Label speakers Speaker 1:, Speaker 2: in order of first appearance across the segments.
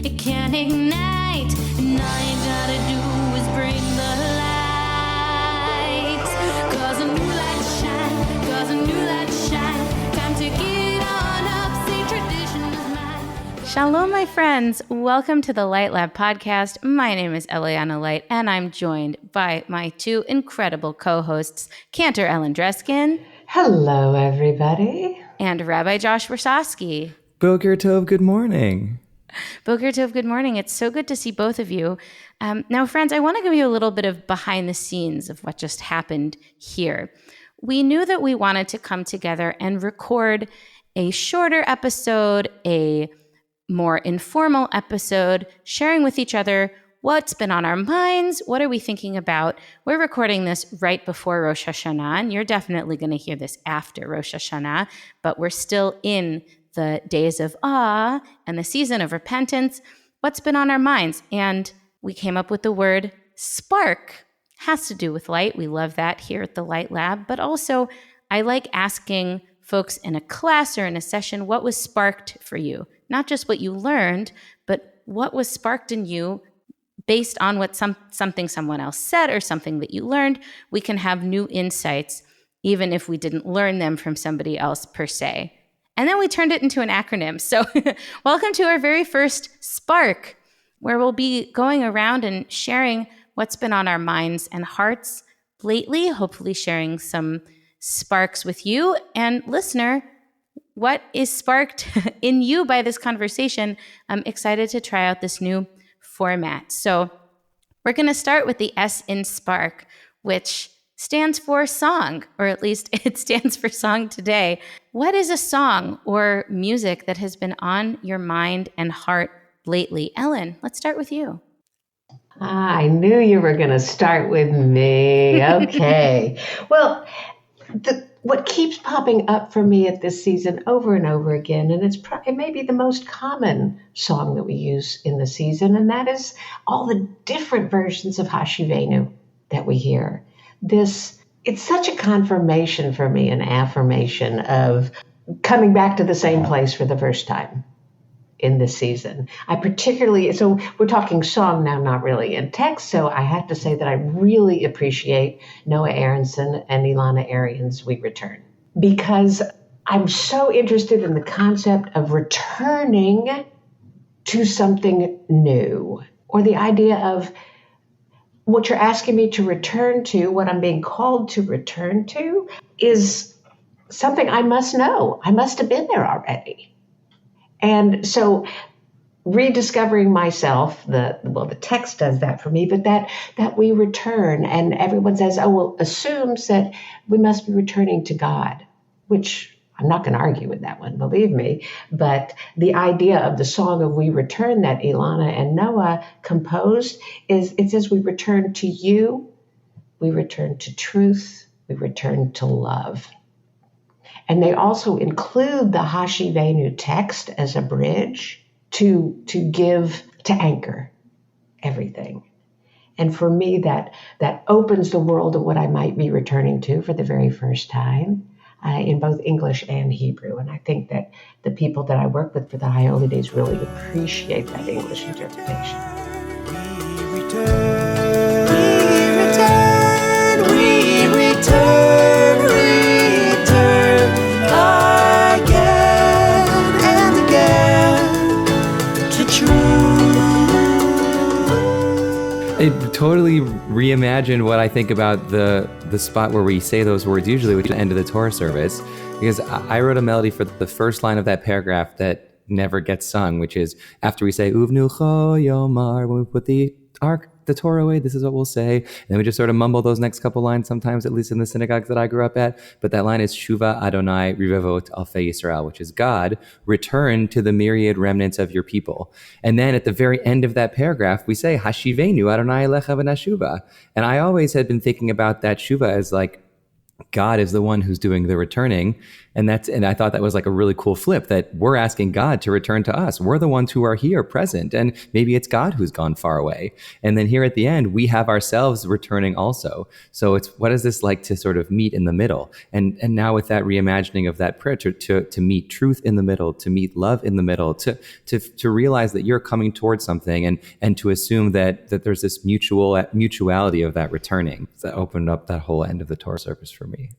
Speaker 1: it can ignite, and all you gotta do is bring the light. Cause a new light shine, cause a new light shine. Time to get on up, say tradition is mine. Shalom, my friends. Welcome to the Light Lab podcast. My name is Eliana Light, and I'm joined by my two incredible co-hosts, Cantor Ellen Dreskin.
Speaker 2: Hello, everybody.
Speaker 1: And Rabbi Josh Warsosky.
Speaker 3: Boker Tov, good morning.
Speaker 1: Boker Tov, good morning. It's so good to see both of you. Now, friends, I want to give you a little bit of behind the scenes of what just happened here. We knew that we wanted to come together and record a shorter episode, a more informal episode, sharing with each other what's been on our minds, what are we thinking about. We're recording this right before Rosh Hashanah, and you're definitely going to hear this after Rosh Hashanah, but we're still in the days of awe and the season of repentance. What's been on our minds? And we came up with the word spark. Has to do with light. We love that here at the Light Lab, but also I like asking folks in a class or in a session, what was sparked for you? Not just what you learned, but what was sparked in you based on what something someone else said or something that you learned. We can have new insights, even if we didn't learn them from somebody else per se. And then we turned it into an acronym. So welcome to our very first Spark, where we'll be going around and sharing what's been on our minds and hearts lately, hopefully sharing some sparks with you. And listener, what is sparked in you by this conversation? I'm excited to try out this new format. So we're going to start with the S in Spark, which stands for song, or at least it stands for song today. What is a song or music that has been on your mind and heart lately? Ellen, let's start with you.
Speaker 2: I knew you were going to start with me. Okay. Well, what keeps popping up for me at this season over and over again, and it may be the most common song that we use in the season, and that is all the different versions of Hashivenu that we hear. It's such a confirmation for me, an affirmation of coming back to the same place for the first time in this season. So we're talking song now, not really in text, so I have to say that I really appreciate Noah Aronson and Eliana Arian's We Return, because I'm so interested in the concept of returning to something new, or the idea of what you're asking me to return to, what I'm being called to return to, is something I must know. I must have been there already. And so rediscovering myself, the text does that for me, but that we return, and everyone says, assumes that we must be returning to God, which I'm not going to argue with that one, believe me. But the idea of the song of We Return that Eliana and Noah composed it says we return to you, we return to truth, we return to love. And they also include the Hashivenu text as a bridge to anchor everything. And for me, that opens the world of what I might be returning to for the very first time in both English and Hebrew. And I think that the people that I work with for the High Holy Days really appreciate that English interpretation.
Speaker 4: We return, we return, again and again to truth.
Speaker 3: It totally reimagined what I think about the spot where we say those words usually, which is the end of the Torah service, because I wrote a melody for the first line of that paragraph that never gets sung, which is after we say Uvnu Cho Yomar, when we put the Torah away, this is what we'll say. And then we just sort of mumble those next couple lines sometimes, at least in the synagogues that I grew up at. But that line is Shuva Adonai Rivavot Alfei Yisrael, which is God, return to the myriad remnants of your people. And then at the very end of that paragraph, we say Hashivenu Adonai Elecha V'Nashuva. And I always had been thinking about that Shuva as like God is the one who's doing the returning. And I thought that was like a really cool flip, that we're asking God to return to us. We're the ones who are here present. And maybe it's God who's gone far away. And then here at the end, we have ourselves returning also. So it's, what is this like to sort of meet in the middle? And now with that reimagining of that prayer, to meet truth in the middle, to meet love in the middle, to realize that you're coming towards something, and to assume that there's this mutuality of that returning. That opened up that whole end of the Torah service for me.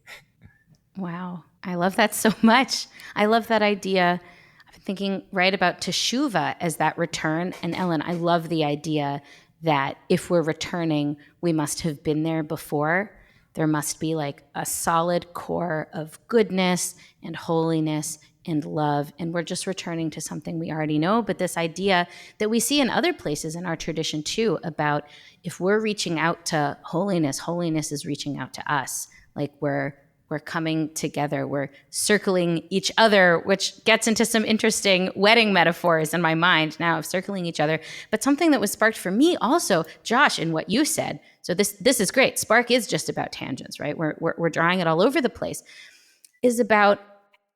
Speaker 1: Wow. I love that so much. I love that idea. I've been thinking about teshuvah as that return. And Ellen, I love the idea that if we're returning, we must have been there before. There must be like a solid core of goodness and holiness and love. And we're just returning to something we already know. But this idea that we see in other places in our tradition too, about if we're reaching out to holiness, holiness is reaching out to us. Like we're coming together, we're circling each other, which gets into some interesting wedding metaphors in my mind now of circling each other. But something that was sparked for me also, Josh, in what you said. So this is great. Spark is just about tangents, right? We're drawing it all over the place. Is about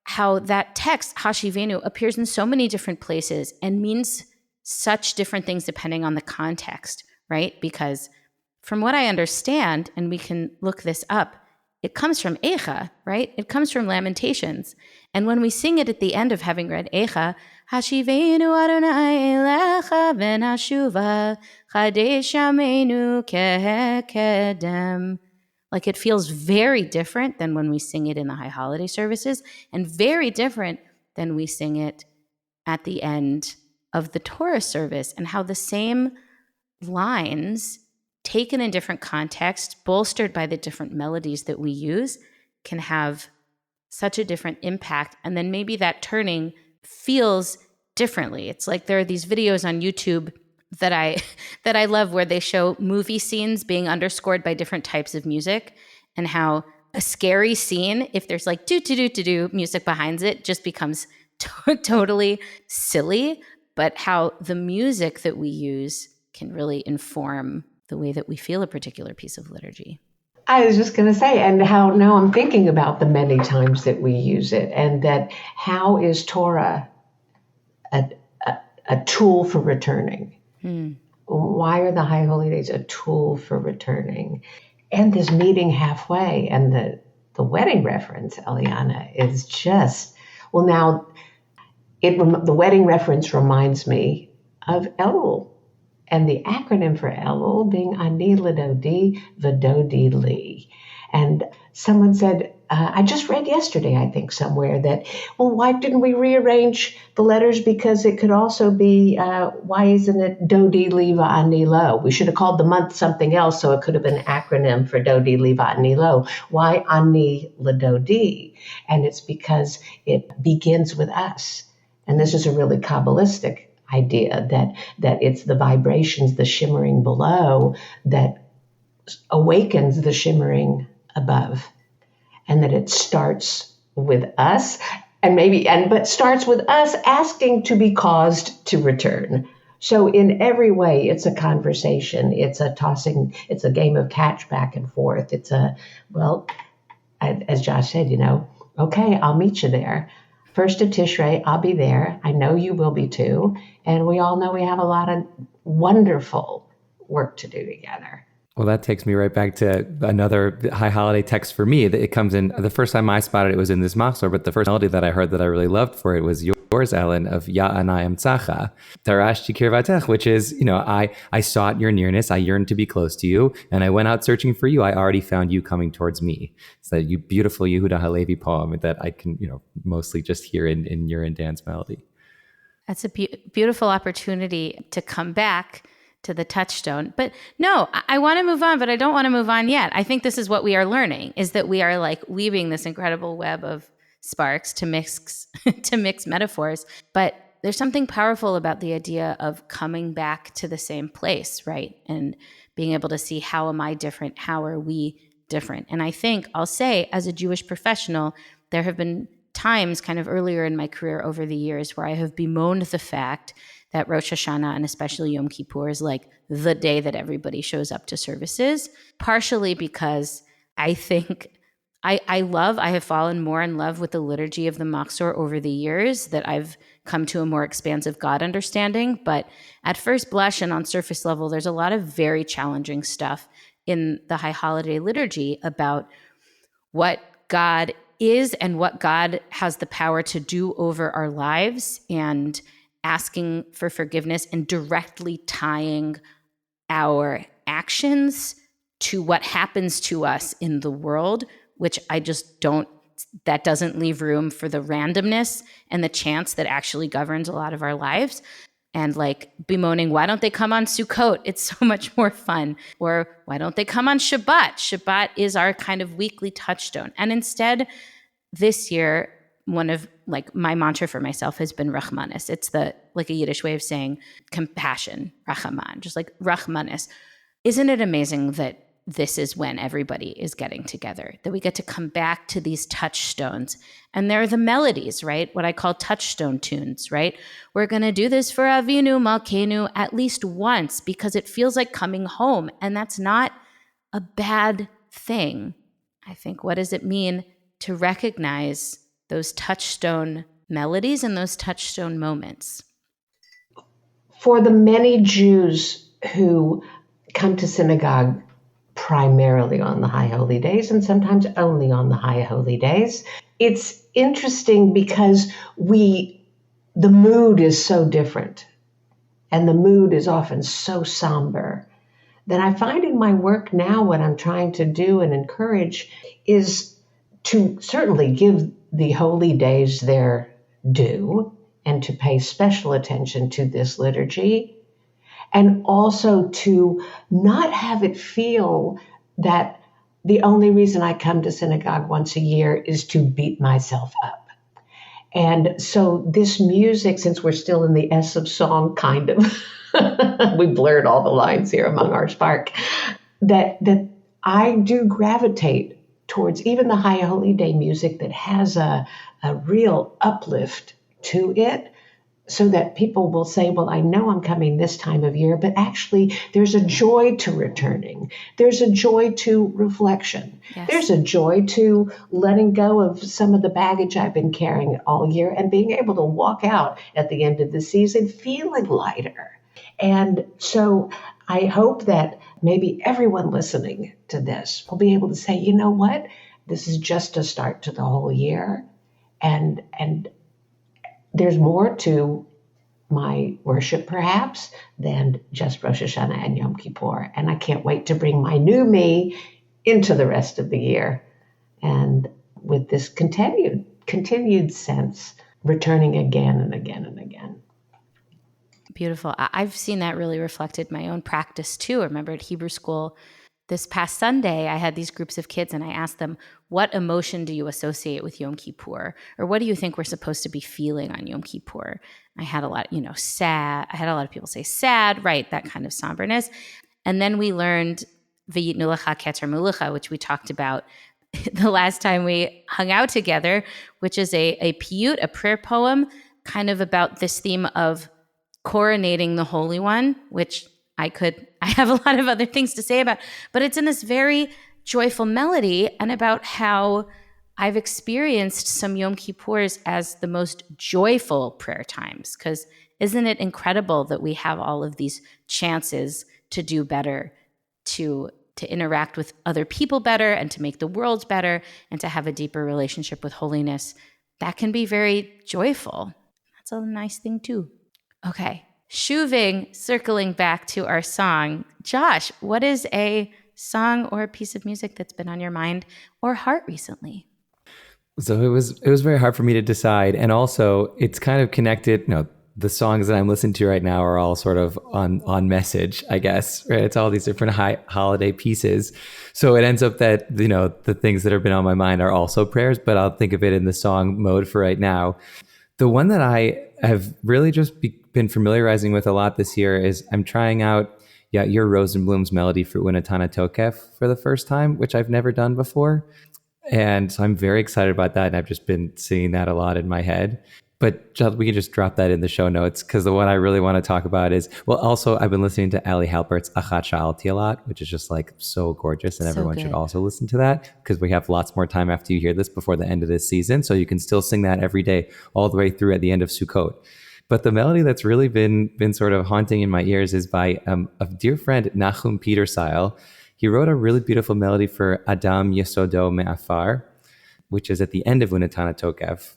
Speaker 1: how that text, Hashivenu, appears in so many different places and means such different things depending on the context, right? Because from what I understand, and we can look this up, it comes from Eicha, right? It comes from Lamentations. And when we sing it at the end of having read Eicha, Hashivenu Adonai Elecha v'nashuva Chadesh Yameinu kekedem. Like it feels very different than when we sing it in the high holiday services, and very different than we sing it at the end of the Torah service, and how the same lines taken in different contexts, bolstered by the different melodies that we use, can have such a different impact. And then maybe that turning feels differently. It's like there are these videos on YouTube that I love where they show movie scenes being underscored by different types of music, and how a scary scene, if there's like do music behind it, just becomes totally silly, but how the music that we use can really inform the way that we feel a particular piece of liturgy.
Speaker 2: I was just going to say, and how now I'm thinking about the many times that we use it, and that how is Torah a tool for returning? Why are the High Holy Days a tool for returning? And this meeting halfway, and the wedding reference, Eliana, is just, well, now the wedding reference reminds me of Elul. And the acronym for Elul being Ani L'Dodi V'Dodi Li. And someone said, I just read yesterday, I think somewhere, that, well, why didn't we rearrange the letters? Because it could also be, why isn't it Dodi Li Va'ani Lo? We should have called the month something else, so it could have been an acronym for Dodi Li Va'ani Lo. Why Ani L'Dodi? And it's because it begins with us. And this is a really Kabbalistic idea, that it's the vibrations, the shimmering below, that awakens the shimmering above, and that it starts with us, but starts with us asking to be caused to return. So in every way, it's a conversation, it's a tossing, it's a game of catch back and forth. It's as Josh said, okay, I'll meet you there. First of Tishrei, I'll be there. I know you will be too. And we all know we have a lot of wonderful work to do together.
Speaker 3: Well, that takes me right back to another high holiday text for me. It comes in, the first time I spotted it was in this machzor, but the first melody that I heard that I really loved for it was yours, Ellen, of Ya Ana Emtzacha, Darashti Kirvatech, which is, I sought your nearness, I yearned to be close to you, and I went out searching for you. I already found you coming towards me. It's that beautiful Yehuda Halevi poem that I can, mostly just hear in your and Dan's melody.
Speaker 1: That's a beautiful opportunity to come back to the touchstone. But no, I want to move on, but I don't want to move on yet. I think this is what we are learning, is that we are like weaving this incredible web of sparks to mix metaphors. But there's something powerful about the idea of coming back to the same place, right? And being able to see, how am I different? How are we different? And I think I'll say, as a Jewish professional, there have been times kind of earlier in my career over the years where I have bemoaned the fact that Rosh Hashanah, and especially Yom Kippur, is like the day that everybody shows up to services, partially because I think I have fallen more in love with the liturgy of the Machzor over the years, that I've come to a more expansive God understanding. But at first blush and on surface level, there's a lot of very challenging stuff in the High Holiday liturgy about what God is and what God has the power to do over our lives, and asking for forgiveness and directly tying our actions to what happens to us in the world, which I just don't, that doesn't leave room for the randomness and the chance that actually governs a lot of our lives. And like bemoaning, why don't they come on Sukkot? It's so much more fun. Or why don't they come on Shabbat? Shabbat is our kind of weekly touchstone. And instead, this year, one of like my mantra for myself has been Rachmanis. It's the like a Yiddish way of saying compassion, Rachaman, just like Rachmanis. Isn't it amazing that this is when everybody is getting together, that we get to come back to these touchstones? And there are the melodies, right? What I call touchstone tunes, right? We're going to do this for Avinu Malkeinu at least once, because it feels like coming home. And that's not a bad thing. I think, what does it mean to recognize those touchstone melodies and those touchstone moments?
Speaker 2: For the many Jews who come to synagogue primarily on the High Holy Days and sometimes only on the High Holy Days, it's interesting because the mood is so different, and the mood is often so somber, that I find in my work now what I'm trying to do and encourage is to certainly give the holy days their due and to pay special attention to this liturgy, and also to not have it feel that the only reason I come to synagogue once a year is to beat myself up. And so this music, since we're still in the S of song, kind of, we blurred all the lines here among our spark, that I do gravitate towards even the High Holy Day music that has a real uplift to it, so that people will say, well, I know I'm coming this time of year, but actually there's a joy to returning. There's a joy to reflection.
Speaker 1: Yes.
Speaker 2: There's a joy to letting go of some of the baggage I've been carrying all year and being able to walk out at the end of the season feeling lighter. And so I hope that maybe everyone listening to this will be able to say, you know what, this is just a start to the whole year. And there's more to my worship, perhaps, than just Rosh Hashanah and Yom Kippur. And I can't wait to bring my new me into the rest of the year. And with this continued sense, returning again and again and again.
Speaker 1: Beautiful. I've seen that really reflected in my own practice too. I remember at Hebrew school this past Sunday, I had these groups of kids and I asked them, what emotion do you associate with Yom Kippur? Or what do you think we're supposed to be feeling on Yom Kippur? I had a lot, sad. I had a lot of people say sad, right? That kind of somberness. And then we learned V'yitnu lecha keter mulucha, which we talked about the last time we hung out together, which is a piyut, a prayer poem, kind of about this theme of coronating the Holy One, which I have a lot of other things to say about, but it's in this very joyful melody and about how I've experienced some Yom Kippurs as the most joyful prayer times. Because isn't it incredible that we have all of these chances to do better, to interact with other people better, and to make the world better, and to have a deeper relationship with holiness? That can be very joyful. That's a nice thing too. Okay. Circling back to our song, Josh, what is a song or a piece of music that's been on your mind or heart recently?
Speaker 3: So it was very hard for me to decide, and also it's kind of connected. The songs that I'm listening to right now are all sort of on message, I guess. Right? It's all these different holiday pieces, so it ends up that the things that have been on my mind are also prayers, but I'll think of it in the song mode for right now. The one that I have really just been familiarizing with a lot this year is I'm trying out your Rosenblum's Melody for Unatana Tokef for the first time, which I've never done before. And so I'm very excited about that. And I've just been singing that a lot in my head. But we can just drop that in the show notes, because the one I really want to talk about is, well, also I've been listening to Ali Halpert's Achat Sha'alti a lot, which is just like so gorgeous, and
Speaker 1: So
Speaker 3: everyone should
Speaker 1: good.
Speaker 3: also listen to that, because we have lots more time after you hear this before the end of this season. So you can still sing that every day all the way through at the end of Sukkot. But the melody that's really been sort of haunting in my ears is by a dear friend, Nachum Peterseil. He wrote a really beautiful melody for Adam Yesodo Me'afar, which is at the end of Unatana Tokev,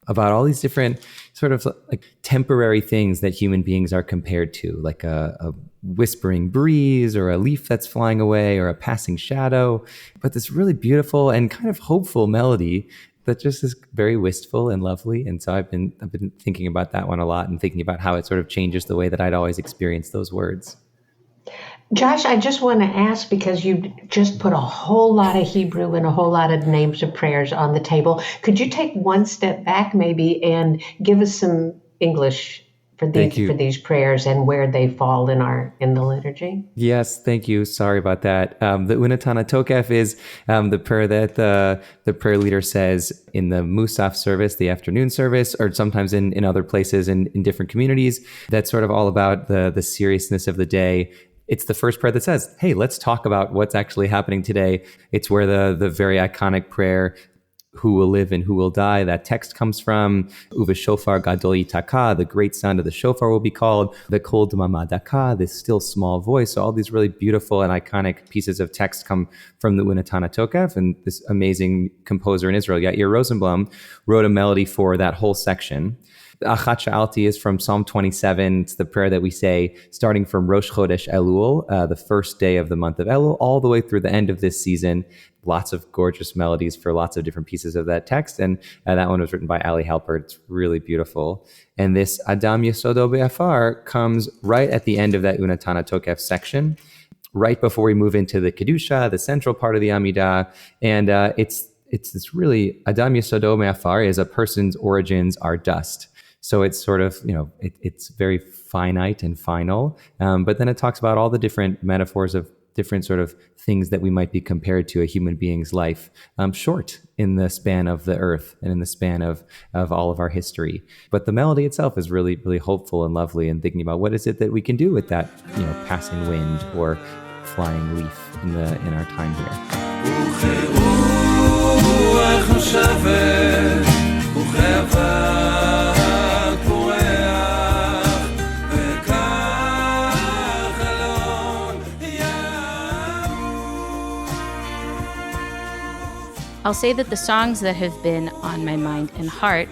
Speaker 3: about all these different sort of like temporary things that human beings are compared to, like a whispering breeze or a leaf that's flying away or a passing shadow. But this really beautiful and kind of hopeful melody that just is very wistful and lovely. And so I've been thinking about that one a lot, and thinking about how it sort of changes the way that I'd always experienced those words.
Speaker 2: Josh, I just want to ask, because you just put a whole lot of Hebrew and a whole lot of names of prayers on the table. Could you take one step back maybe and give us some English for
Speaker 3: Thank you.
Speaker 2: these prayers and where they fall in the liturgy?
Speaker 3: Yes, thank you. Sorry about that. The Unatana Tokef is the prayer that the prayer leader says in the Musaf service, the afternoon service, or sometimes in other places in different communities. That's sort of all about the seriousness of the day. It's the first prayer that says, hey, let's talk about what's actually happening today. It's where the very iconic prayer, who will live and who will die, that text comes from. Uva shofar gadol yitaka, the great sound of the shofar will be called. The kol dmama daka, this still small voice. So all these really beautiful and iconic pieces of text come from the Unatana Tokef, and this amazing composer in Israel, Yair Rosenblum, wrote a melody for that whole section. Achat Sha'alti is from Psalm 27. It's the prayer that we say starting from Rosh Chodesh Elul, the first day of the month of Elul, all the way through the end of this season. Lots of gorgeous melodies for lots of different pieces of that text. And that one was written by Ali Halpert. It's really beautiful. And this Adam Yesodo Be'afar comes right at the end of that Unatana Tokef section, right before we move into the Kedusha, the central part of the Amidah. And it's this really, Adam Yesodo Me'afar is a person's origins are dust. So it's sort of, it's very finite and final. But then it talks about all the different metaphors of different sort of things that we might be compared to a human being's life, short in the span of the earth and in the span of all of our history. But the melody itself is really, really hopeful and lovely, and thinking about what is it that we can do with that, passing wind or flying leaf in our time here.
Speaker 1: I'll say that the songs that have been on my mind and heart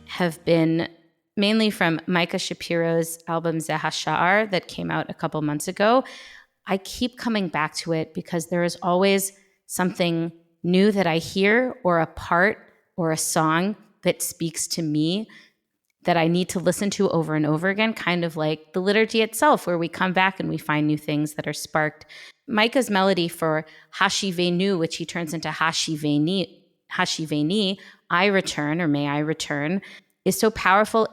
Speaker 1: have been mainly from Micah Shapiro's album Zeh HaSha'ar that came out a couple months ago. I keep coming back to it because there is always something new that I hear, or a part or a song that speaks to me that I need to listen to over and over again, kind of like the liturgy itself, where we come back and we find new things that are sparked. Micah's melody for Hashivenu, which he turns into Hashiveni, I return, or may I return, is so powerful.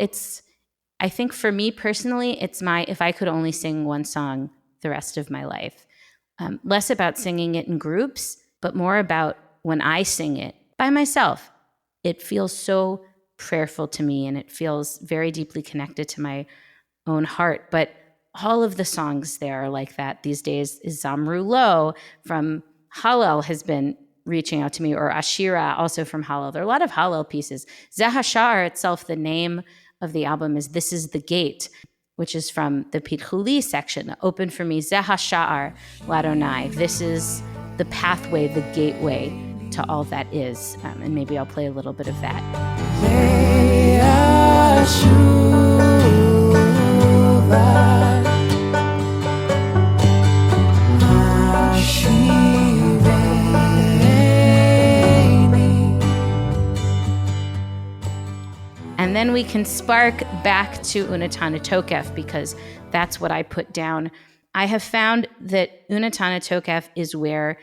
Speaker 1: I think for me personally, it's if I could only sing one song the rest of my life. Less about singing it in groups, but more about when I sing it by myself. It feels so prayerful to me, and it feels very deeply connected to my own heart. But all of the songs there are like that these days. Zamru Lo from Hallel has been reaching out to me, or Ashira also from Hallel. There are a lot of Hallel pieces. Zeh HaSha'ar itself, the name of the album is This Is the Gate, which is from the Pitchuli section. Open for me, Zeh HaSha'ar Ladonai. This is the pathway, the gateway to all that is. And maybe I'll play a little bit of that. And then we can spark back to Unatana Tokef, because that's what I put down. I have found that Unatana Tokef is where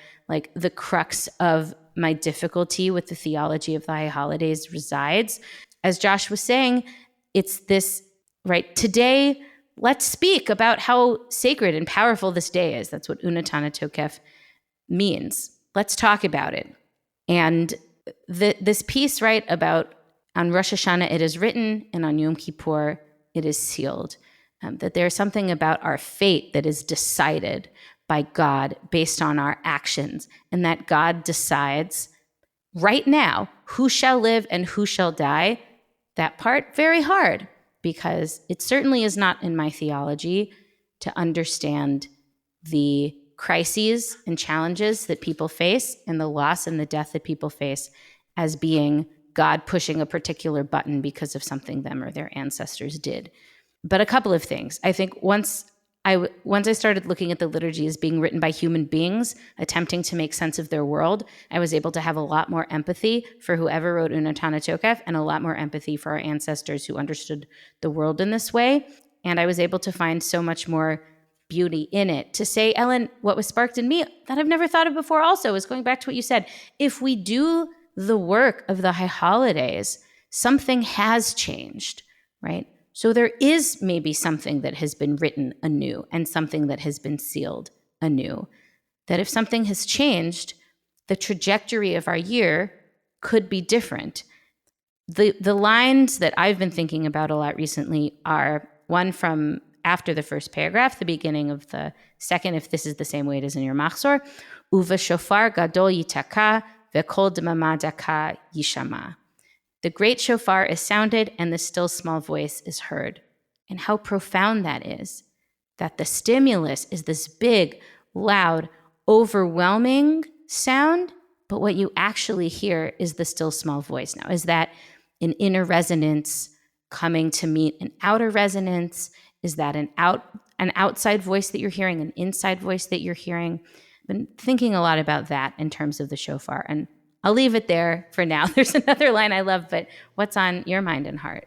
Speaker 1: the crux of my difficulty with the theology of the high holidays resides. As Josh was saying, it's this, right? Today, let's speak about how sacred and powerful this day is. That's what Unatana Tokef means. Let's talk about it. And this piece, right, about On Rosh Hashanah, it is written, and on Yom Kippur, it is sealed. That there's something about our fate that is decided by God based on our actions, and that God decides right now who shall live and who shall die. That part, very hard, because it certainly is not in my theology to understand the crises and challenges that people face and the loss and the death that people face as being God pushing a particular button because of something them or their ancestors did. But a couple of things. I think once I started looking at the liturgy as being written by human beings attempting to make sense of their world, I was able to have a lot more empathy for whoever wrote Unatana Tokef and a lot more empathy for our ancestors who understood the world in this way. And I was able to find so much more beauty in it. To say, Ellen, what was sparked in me that I've never thought of before also is going back to what you said. If we do the work of the high holidays, something has changed, right? So there is maybe something that has been written anew and something that has been sealed anew. That if something has changed, the trajectory of our year could be different. The lines that I've been thinking about a lot recently are one from after the first paragraph, the beginning of the second, if this is the same way it is in your Machzor, Uva shofar gadol yitaka vekol demama daka yishama. The great shofar is sounded and the still small voice is heard. And how profound that is, that the stimulus is this big, loud, overwhelming sound, but what you actually hear is the still small voice. Now, is that an inner resonance coming to meet an outer resonance? Is that an outside voice that you're hearing, an inside voice that you're hearing? I've been thinking a lot about that in terms of the shofar, and I'll leave it there for now. There's another line I love, but what's on your mind and heart?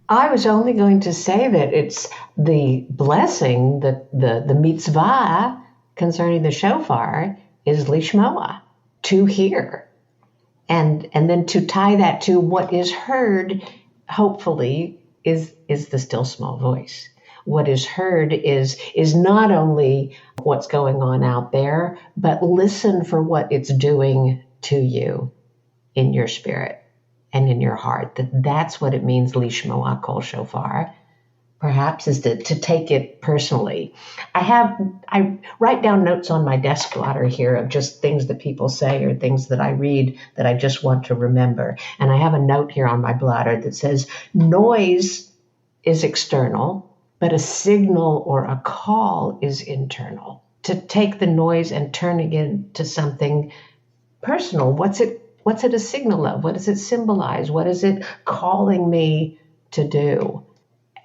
Speaker 2: I was only going to say that it's the blessing, that the mitzvah concerning the shofar is lishmoa, to hear. And then to tie that to what is heard, hopefully, is the still small voice. What is heard is not only what's going on out there, but listen for what it's doing to you in your spirit and in your heart. That's what it means, lishmoa kol shofar. Perhaps is to take it personally. I write down notes on my desk blotter here of just things that people say or things that I read that I just want to remember. And I have a note here on my blotter that says, noise is external, but a signal or a call is internal. To take the noise and turn it into something personal. What's it a signal of? What does it symbolize? What is it calling me to do?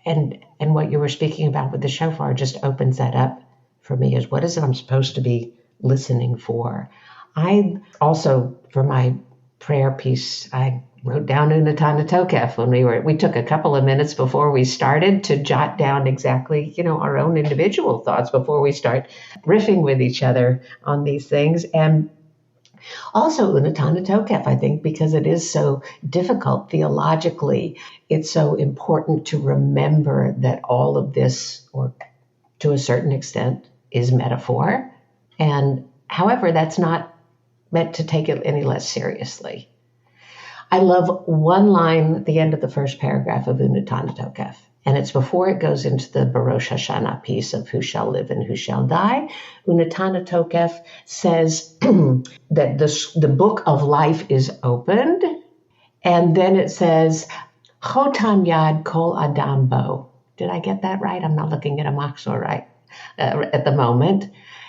Speaker 2: And what you were speaking about with the shofar just opens that up for me, is what is it I'm supposed to be listening for? I also, for my prayer piece, I wrote down Unatana Tokef when we took a couple of minutes before we started to jot down exactly, our own individual thoughts before we start riffing with each other on these things. And also Unatana Tokef, I think, because it is so difficult theologically, it's so important to remember that all of this, or to a certain extent, is metaphor. And however, that's not meant to take it any less seriously. I love one line at the end of the first paragraph of Unatana Tokef. And it's before it goes into the Barosh Hashanah piece of who shall live and who shall die. Unatana Tokef says that the book of life is opened. And then it says, Chotam Yad Kol Adam Bo. Did I get that right? I'm not looking at a Machzor right at the moment.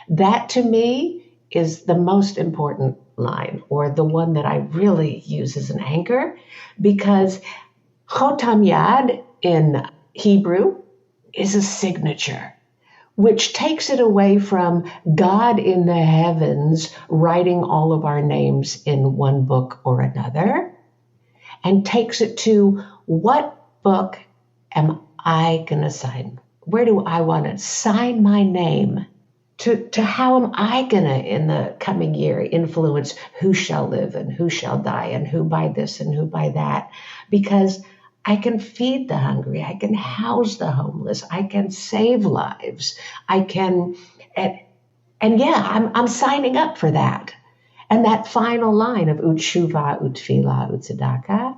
Speaker 2: That to me is the most important line, or the one that I really use as an anchor, because Chotam Yad in Hebrew is a signature, which takes it away from God in the heavens writing all of our names in one book or another, and takes it to what book am I going to sign? Where do I want to sign my name? To how am I going to, in the coming year, influence who shall live and who shall die and who by this and who by that? Because I can feed the hungry. I can house the homeless. I can save lives. I can, and yeah, I'm signing up for that. And that final line of Utshuva, Utfila, Utsadaka,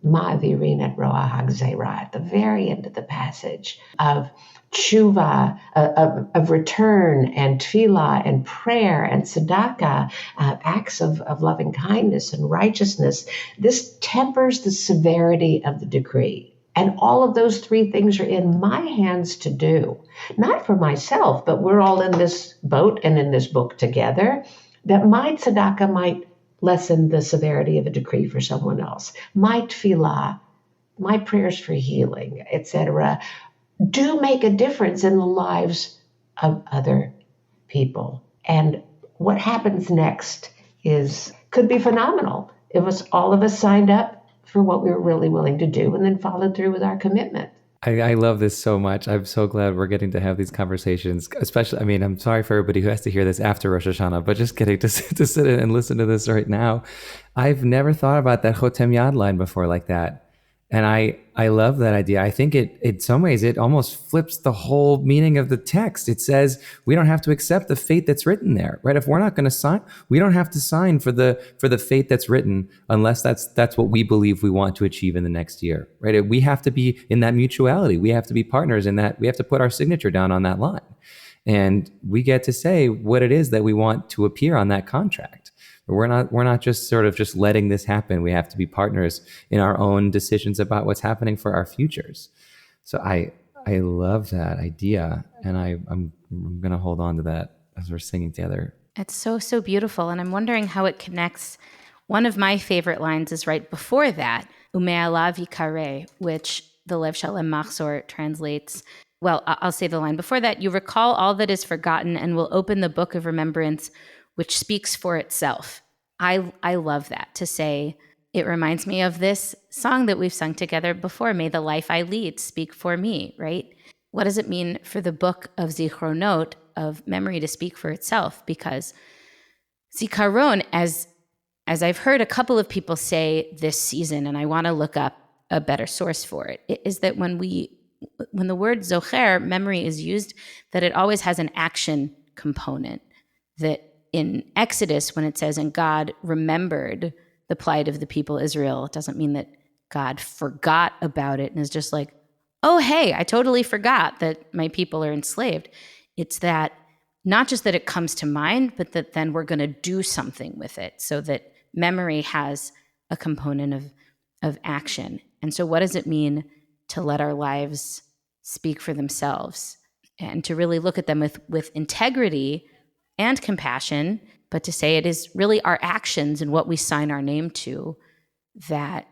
Speaker 2: Ma'avirin et roa hagzera, at the very end of the passage, of tshuva, of return and tefillah and prayer and tzedakah, acts of loving kindness and righteousness. This tempers the severity of the decree. And all of those three things are in my hands to do, not for myself, but we're all in this boat and in this book together, that my tzedakah might lessen the severity of a decree for someone else. My tefillah, my prayers for healing, etc., do make a difference in the lives of other people. And what happens next could be phenomenal if all of us signed up for what we were really willing to do and then followed through with our commitment.
Speaker 3: I love this so much. I'm so glad we're getting to have these conversations, especially, I mean, I'm sorry for everybody who has to hear this after Rosh Hashanah, but just getting to sit in and listen to this right now. I've never thought about that Chotem Yad line before like that. And I love that idea. I think in some ways, it almost flips the whole meaning of the text. It says we don't have to accept the fate that's written there, right? If we're not going to sign, we don't have to sign for the fate that's written unless that's what we believe we want to achieve in the next year, right? We have to be in that mutuality. We have to be partners in that. We have to put our signature down on that line. And we get to say what it is that we want to appear on that contract. We're not just sort of just letting this happen. We have to be partners in our own decisions about what's happening for our futures. So I love that idea, and I'm going to hold on to that as we're singing together.
Speaker 1: It's so beautiful, and I'm wondering how it connects. One of my favorite lines is right before that, Ume'alav yikare, which the Lev Shalem Machzor translates. Well, I'll say the line before that. You recall all that is forgotten and will open the book of remembrance, which speaks for itself. I love that, to say, it reminds me of this song that we've sung together before, May the life I lead speak for me, right? What does it mean for the book of Zichronot, of memory, to speak for itself? Because Zikaron, as I've heard a couple of people say this season, and I want to look up a better source for it, is that when the word zocher, memory, is used, that it always has an action component. That in Exodus, when it says, and God remembered the plight of the people Israel, it doesn't mean that God forgot about it and is just like, oh, hey, I totally forgot that my people are enslaved. It's that not just that it comes to mind, but that then we're going to do something with it, so that memory has a component of action. And so what does it mean to let our lives speak for themselves and to really look at them with integrity and compassion, but to say it is really our actions and what we sign our name to that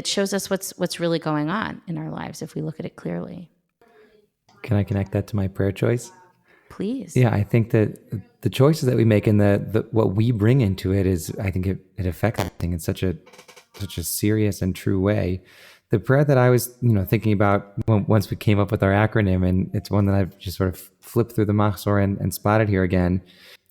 Speaker 1: shows us what's really going on in our lives if we look at it clearly.
Speaker 3: Can I connect that to my prayer choice?
Speaker 1: Please.
Speaker 3: Yeah, I think that the choices that we make and the what we bring into it is, I think it affects everything in such a serious and true way. The prayer that I was, thinking about once we came up with our acronym, and it's one that I've just sort of flipped through the Machzor and spotted here again,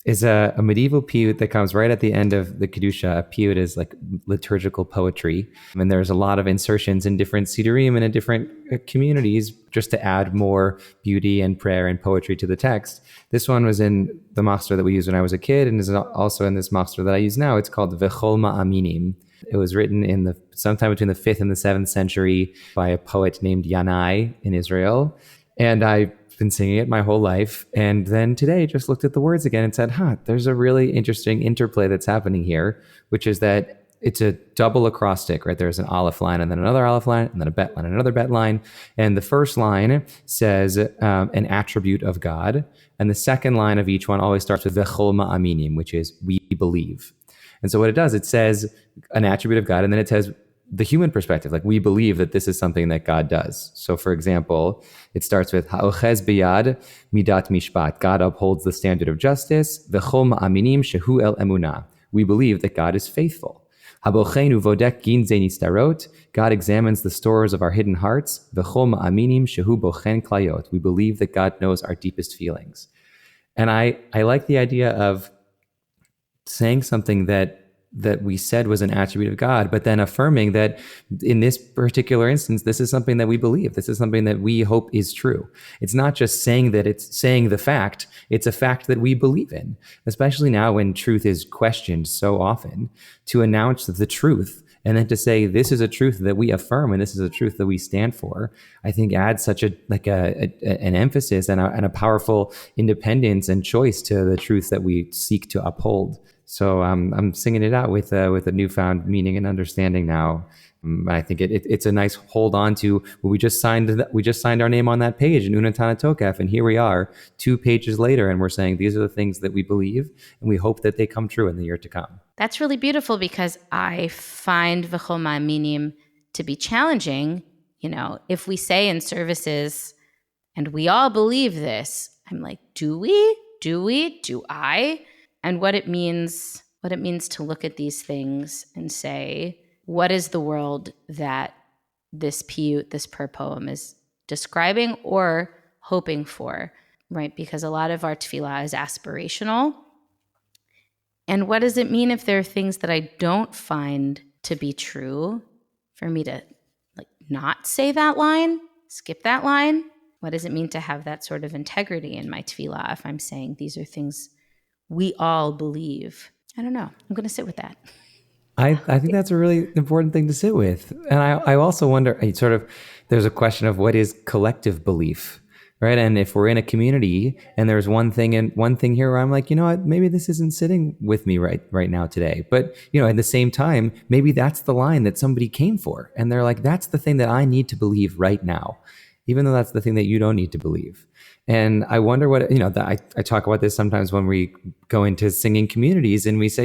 Speaker 3: is a medieval piyut that comes right at the end of the Kedusha. A piyut is like liturgical poetry. And there's a lot of insertions in different sidurim and in different communities just to add more beauty and prayer and poetry to the text. This one was in the Machzor that we used when I was a kid, and is also in this Machzor that I use now. It's called V'chol Ma'aminim. It was written sometime between the 5th and the 7th century by a poet named Yanai in Israel. And I've been singing it my whole life. And then today just looked at the words again and said, there's a really interesting interplay that's happening here, which is that it's a double acrostic, right? There's an aleph line and then another aleph line and then a bet line, another bet line. And the first line says an attribute of God. And the second line of each one always starts with v'chol ma'aminim, which is we believe. And so what it does, it says an attribute of God, and then it says the human perspective, like we believe that this is something that God does. So for example, it starts with ha'ochez biyad midat mishpat. God upholds the standard of justice. V'chol ma'aminim shehu el emunah. We believe that God is faithful. Habochenu vodek gin ze nistarot. God examines the stores of our hidden hearts. V'chol ma'aminim shehu bochen klayot. We believe that God knows our deepest feelings. And I like the idea of saying something that we said was an attribute of God, but then affirming that in this particular instance, this is something that we believe. This is something that we hope is true. It's not just saying that it's saying the fact, it's a fact that we believe in, especially now when truth is questioned so often. To announce the truth And then to say, this is a truth that we affirm and this is a truth that we stand for, I think adds such an emphasis and a powerful independence and choice to the truth that we seek to uphold. So I'm singing it out with a newfound meaning and understanding now. I think it's a nice hold on to. We just signed our name on that page in Unatana Tokef, and here we are 2 pages later, and we're saying these are the things that we believe, and we hope that they come true in the year to come.
Speaker 1: That's really beautiful, because I find V'chol Ma'aminim to be challenging. If we say in services, and we all believe this, I'm like, do we? Do I? And what it means to look at these things and say, what is the world that this piyut, this prayer poem, is describing or hoping for, right? Because a lot of our tefillah is aspirational. And what does it mean if there are things that I don't find to be true, for me to not say that line, skip that line? What does it mean to have that sort of integrity in my tefillah if I'm saying these are things we all believe? I don't know. I'm going to sit with that.
Speaker 3: I think that's a really important thing to sit with. And I also wonder, there's a question of what is collective belief, right? And if we're in a community and there's one thing here where I'm like, you know what, maybe this isn't sitting with me right now today. But, at the same time, maybe that's the line that somebody came for. And they're like, that's the thing that I need to believe right now, even though that's the thing that you don't need to believe. And I wonder what, I talk about this sometimes when we go into singing communities and we say,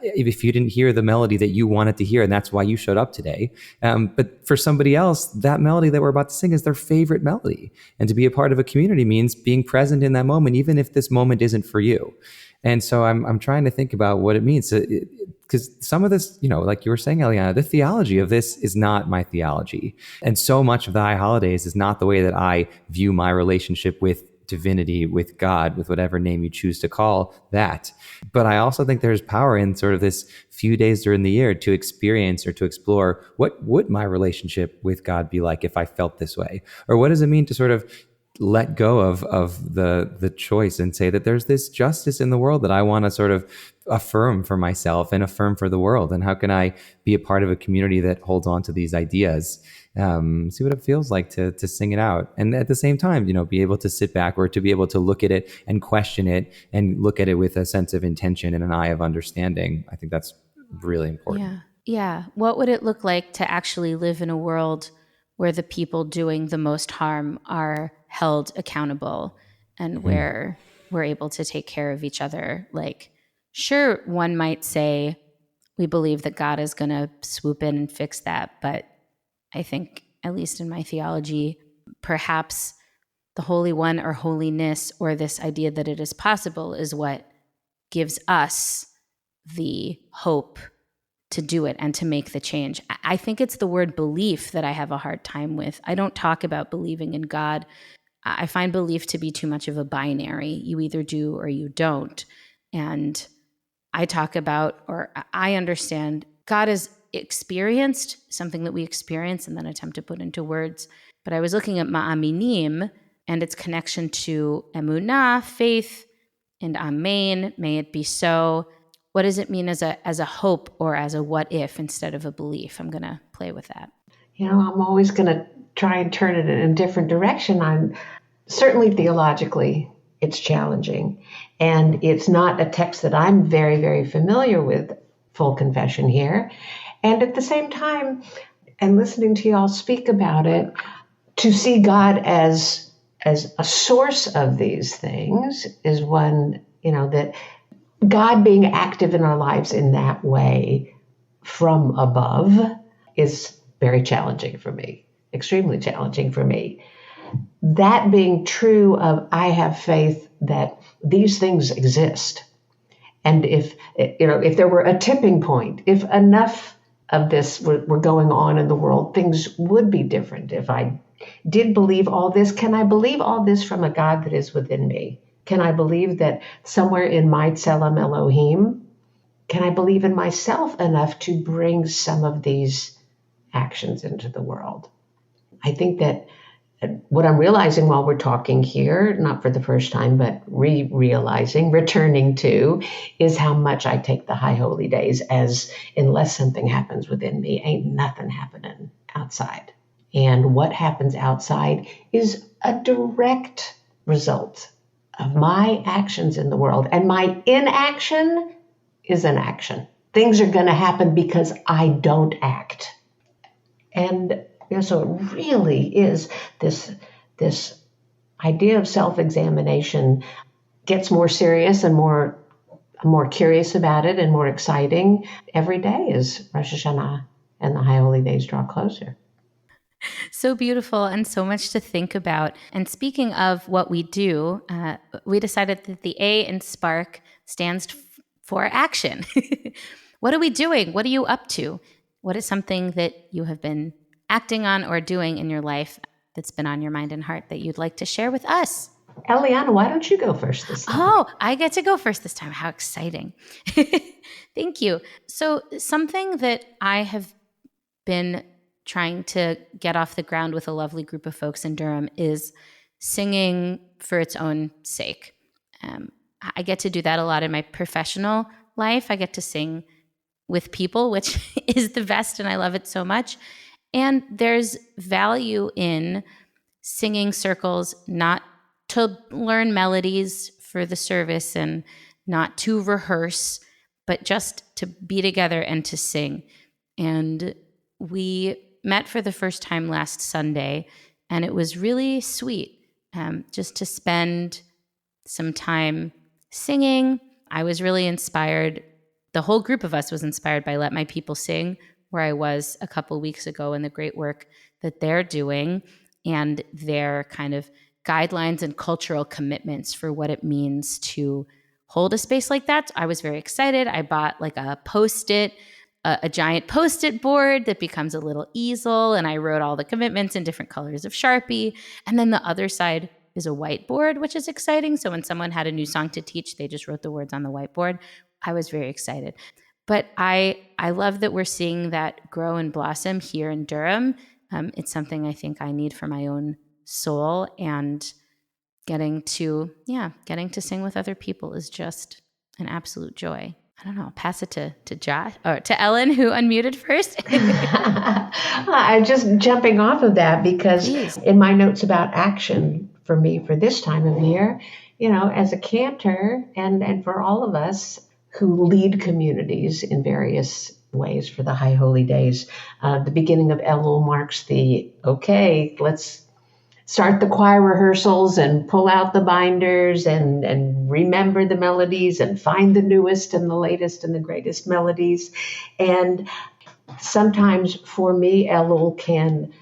Speaker 3: if you didn't hear the melody that you wanted to hear, and that's why you showed up today. But for somebody else, that melody that we're about to sing is their favorite melody. And to be a part of a community means being present in that moment, even if this moment isn't for you. And so I'm trying to think about what it means, because some of this, like you were saying, Eliana, the theology of this is not my theology. And so much of the high holidays is not the way that I view my relationship with divinity, with God, with whatever name you choose to call that. But I also think there's power in sort of this few days during the year to experience or to explore, what would my relationship with God be like if I felt this way? Or what does it mean to sort of let go of the choice and say that there's this justice in the world that I want to sort of affirm for myself and affirm for the world? And how can I be a part of a community that holds on to these ideas? See what it feels like to sing it out. And at the same time, be able to sit back or to be able to look at it and question it and look at it with a sense of intention and an eye of understanding. I think that's really important.
Speaker 1: Yeah. What would it look like to actually live in a world where the people doing the most harm are held accountable and where we're able to take care of each other? Like, sure, one might say we believe that God is going to swoop in and fix that. But I think, at least in my theology, perhaps the Holy One or holiness or this idea that it is possible is what gives us the hope to do it and to make the change. I think it's the word belief that I have a hard time with. I don't talk about believing in God. I find belief to be too much of a binary. You either do or you don't. And I talk about, or I understand, God is experienced, something that we experience and then attempt to put into words. But I was looking at Ma'aminim and its connection to emunah, faith, and amen, may it be so. What does it mean as a hope or as a what if instead of a belief? I'm going to play with that.
Speaker 2: I'm always going to try and turn it in a different direction. I'm certainly theologically, it's challenging. And it's not a text that I'm very, very familiar with, full confession here. And at the same time, and listening to y'all speak about it, to see God as a source of these things is one, that God being active in our lives in that way from above is very challenging for me, extremely challenging for me. That being true of, I have faith that these things exist. And if there were a tipping point, if enough of this were going on in the world, things would be different. If I did believe all this, can I believe all this from a God that is within me? Can I believe that somewhere in my Tselem Elohim, can I believe in myself enough to bring some of these actions into the world? I think that what I'm realizing while we're talking here, not for the first time, but realizing, returning to, is how much I take the high holy days as unless something happens within me, ain't nothing happening outside. And what happens outside is a direct result of my actions in the world. And my inaction is an action. Things are going to happen because I don't act. And so it really is this idea of self-examination gets more serious and more curious about it and more exciting every day as Rosh Hashanah and the High Holy Days draw closer.
Speaker 1: So beautiful and so much to think about. And speaking of what we do, we decided that the A in Spark stands for action. What are we doing? What are you up to? What is something that you have been acting on or doing in your life that's been on your mind and heart that you'd like to share with us?
Speaker 2: Eliana, why don't you go first this time?
Speaker 1: Oh, I get to go first this time. How exciting. Thank you. So something that I have been trying to get off the ground with a lovely group of folks in Durham is singing for its own sake. I get to do that a lot in my professional life. I get to sing with people, which is the best, and I love it so much. And there's value in singing circles, not to learn melodies for the service and not to rehearse, but just to be together and to sing. And we met for the first time last Sunday, and it was really sweet just to spend some time singing. I was really inspired. The whole group of us was inspired by Let My People Sing, where I was a couple weeks ago, and the great work that they're doing and their kind of guidelines and cultural commitments for what it means to hold a space like that. I was very excited. I bought like a giant Post-it board that becomes a little easel, and I wrote all the commitments in different colors of Sharpie. And then the other side is a whiteboard, which is exciting. So when someone had a new song to teach, they just wrote the words on the whiteboard. I was very excited. But I love that we're seeing that grow and blossom here in Durham. It's something I think I need for my own soul, and getting to sing with other people is just an absolute joy. I don't know, I'll pass it to Josh or to Ellen, who unmuted first.
Speaker 2: I'm just jumping off of that because
Speaker 1: Please.
Speaker 2: in my notes about action for me for this time of year, as a cantor and for all of us who lead communities in various ways for the High Holy Days, the beginning of Elul marks let's start the choir rehearsals and pull out the binders and remember the melodies and find the newest and the latest and the greatest melodies. And sometimes for me, Elul can,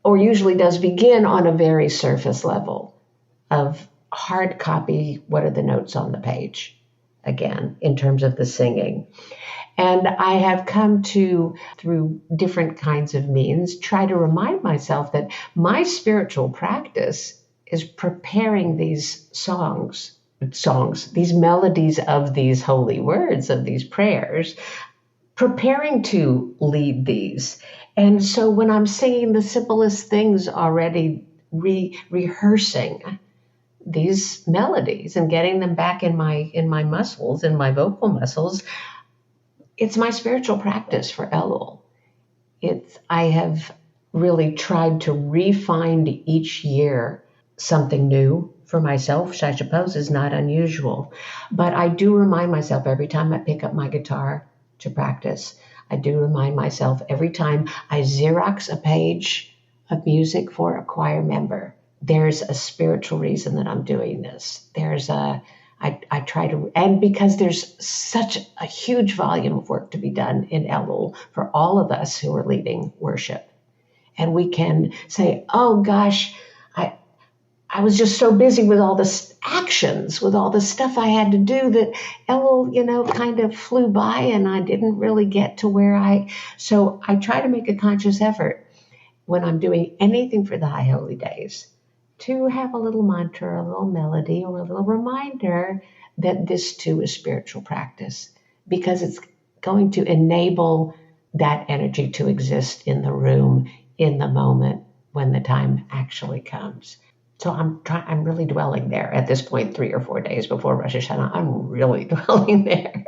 Speaker 2: or usually does, begin on a very surface level of hard copy. What are the notes on the page? Again, in terms of the singing. And I have come to, through different kinds of means, try to remind myself that my spiritual practice is preparing these songs, these melodies of these holy words, of these prayers, preparing to lead these. And so when I'm singing the simplest things already, rehearsing these melodies and getting them back in my muscles, in my vocal muscles, it's my spiritual practice for Elul. I have really tried to refine each year something new for myself, which I suppose is not unusual. But I do remind myself every time I pick up my guitar to practice. I do remind myself every time I Xerox a page of music for a choir member. There's a spiritual reason that I'm doing this. I try to, and because there's such a huge volume of work to be done in Elul for all of us who are leading worship. And we can say, oh gosh, I was just so busy with all the actions, with all the stuff I had to do that Elul, kind of flew by and I didn't really get to so I try to make a conscious effort when I'm doing anything for the High Holy Days to have a little mantra, a little melody, or a little reminder that this too is spiritual practice, because it's going to enable that energy to exist in the room, in the moment, when the time actually comes. So I'm really dwelling there at this point, 3 or 4 days before Rosh Hashanah. I'm really dwelling there.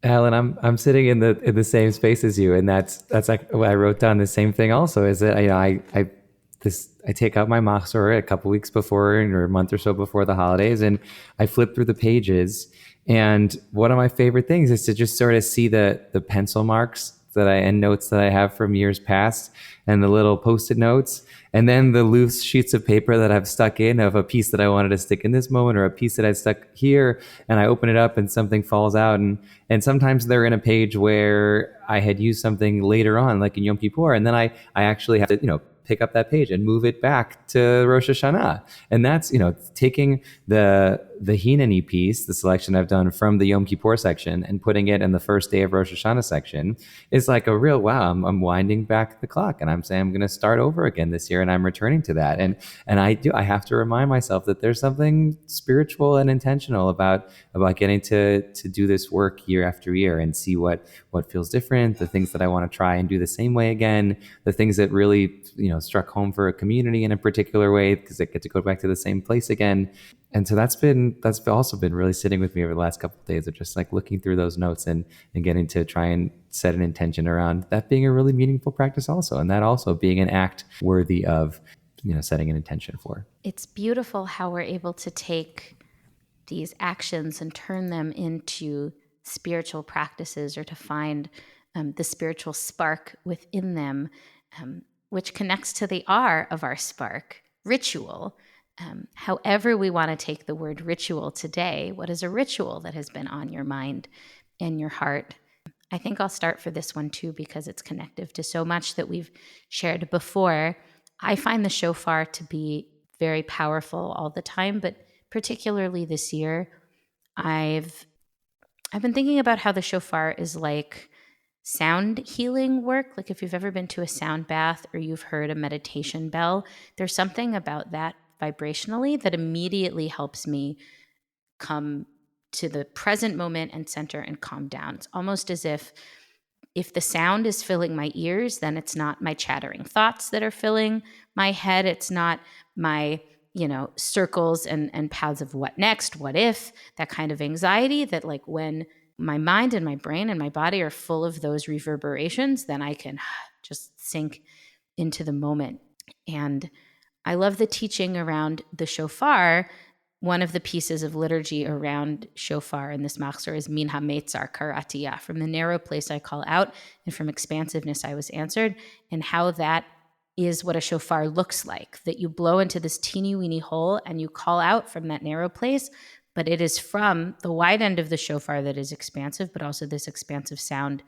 Speaker 3: Alan, I'm sitting in the same space as you, and that's like what I wrote down the same thing. Also, is that I take out my machzor a couple weeks before or a month or so before the holidays, and I flip through the pages. And one of my favorite things is to just sort of see the pencil marks and notes that I have from years past, and the little post-it notes, and then the loose sheets of paper that I've stuck in of a piece that I wanted to stick in this moment or a piece that I stuck here, and I open it up and something falls out, and sometimes they're in a page where I had used something later on, like in Yom Kippur, and then I actually have to pick up that page and move it back to Rosh Hashanah. And that's, taking the Hineni piece, the selection I've done from the Yom Kippur section, and putting it in the first day of Rosh Hashanah section is like a real, wow, I'm winding back the clock, and I'm saying I'm going to start over again this year, and I'm returning to that. And I have to remind myself that there's something spiritual and intentional about getting to do this work year after year and see what feels different, the things that I want to try and do the same way again, the things that really, struck home for a community in a particular way because I get to go back to the same place again. And so that's also been really sitting with me over the last couple of days of just like looking through those notes and getting to try and set an intention around that being a really meaningful practice also, and that also being an act worthy of, setting an intention for.
Speaker 1: It's beautiful how we're able to take these actions and turn them into spiritual practices, or to find the spiritual spark within them, which connects to the R of our spark, ritual. However we want to take the word ritual today, what is a ritual that has been on your mind and your heart? I think I'll start for this one too, because it's connective to so much that we've shared before. I find the shofar to be very powerful all the time, but particularly this year, I've been thinking about how the shofar is like sound healing work. Like if you've ever been to a sound bath or you've heard a meditation bell, there's something about that vibrationally that immediately helps me come to the present moment and center and calm down. It's almost as if the sound is filling my ears, then it's not my chattering thoughts that are filling my head. It's not my, circles and paths of what next, what if, that kind of anxiety that like when my mind and my brain and my body are full of those reverberations, then I can just sink into the moment. And I love the teaching around the shofar. One of the pieces of liturgy around shofar in this machzor is Min HaMetzar Karatiyah, from the narrow place I call out, and from expansiveness I was answered, and how that is what a shofar looks like, that you blow into this teeny weeny hole and you call out from that narrow place, but it is from the wide end of the shofar that is expansive, but also this expansive sound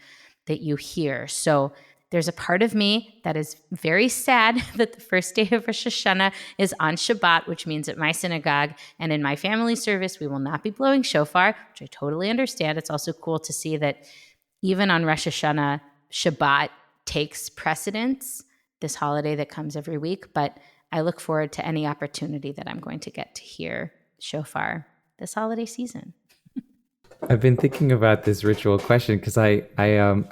Speaker 1: that you hear. So there's a part of me that is very sad that the first day of Rosh Hashanah is on Shabbat, which means at my synagogue and in my family service, we will not be blowing shofar, which I totally understand. It's also cool to see that even on Rosh Hashanah, Shabbat takes precedence, this holiday that comes every week. But I look forward to any opportunity that I'm going to get to hear shofar this holiday season.
Speaker 3: I've been thinking about this ritual question because I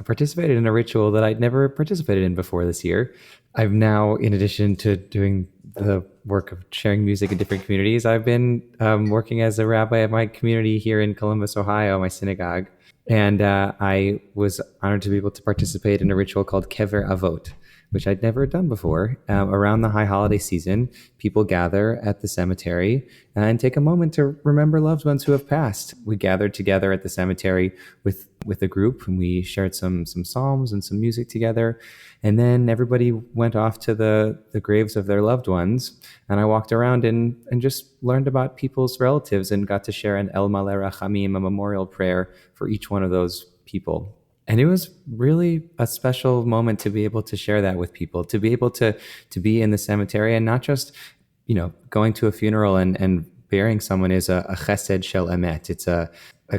Speaker 3: participated in a ritual that I'd never participated in before this year. I've now, in addition to doing the work of sharing music in different communities, I've been working as a rabbi at my community here in Columbus, Ohio, my synagogue. And I was honored to be able to participate in a ritual called Kever Avot, which I'd never done before. Around the high holiday season, people gather at the cemetery and take a moment to remember loved ones who have passed. We gathered together at the cemetery with a group, and we shared some psalms and some music together. And then everybody went off to the graves of their loved ones. And I walked around and just learned about people's relatives and got to share an El Maleh Rachamim, a memorial prayer for each one of those people. And it was really a special moment to be able to share that with people, to be able to be in the cemetery and not just, going to a funeral and burying someone is a chesed shel emet. It's a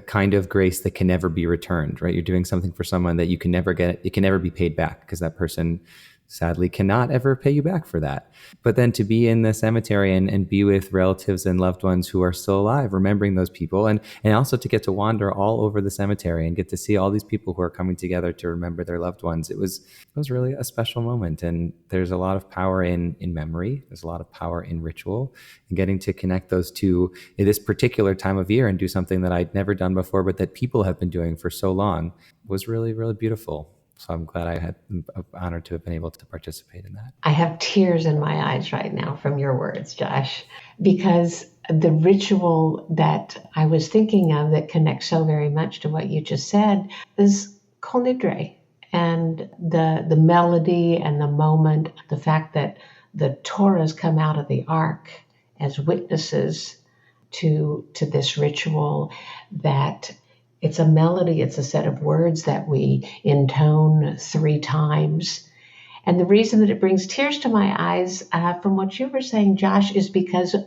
Speaker 3: kind of grace that can never be returned, right? You're doing something for someone that you can never get, it can never be paid back because that person sadly cannot ever pay you back for that. But then to be in the cemetery and be with relatives and loved ones who are still alive, remembering those people, and also to get to wander all over the cemetery and get to see all these people who are coming together to remember their loved ones. It was really a special moment. And there's a lot of power in memory. There's a lot of power in ritual, and getting to connect those two in this particular time of year and do something that I'd never done before, but that people have been doing for so long was really, really beautiful. So I'm glad I'm honored to have been able to participate in that.
Speaker 2: I have tears in my eyes right now from your words, Josh, because the ritual that I was thinking of that connects so very much to what you just said is Kol Nidre, and the melody and the moment, the fact that the Torahs come out of the ark as witnesses to this ritual, that it's a melody, it's a set of words that we intone 3 times. And the reason that it brings tears to my eyes, from what you were saying, Josh, is because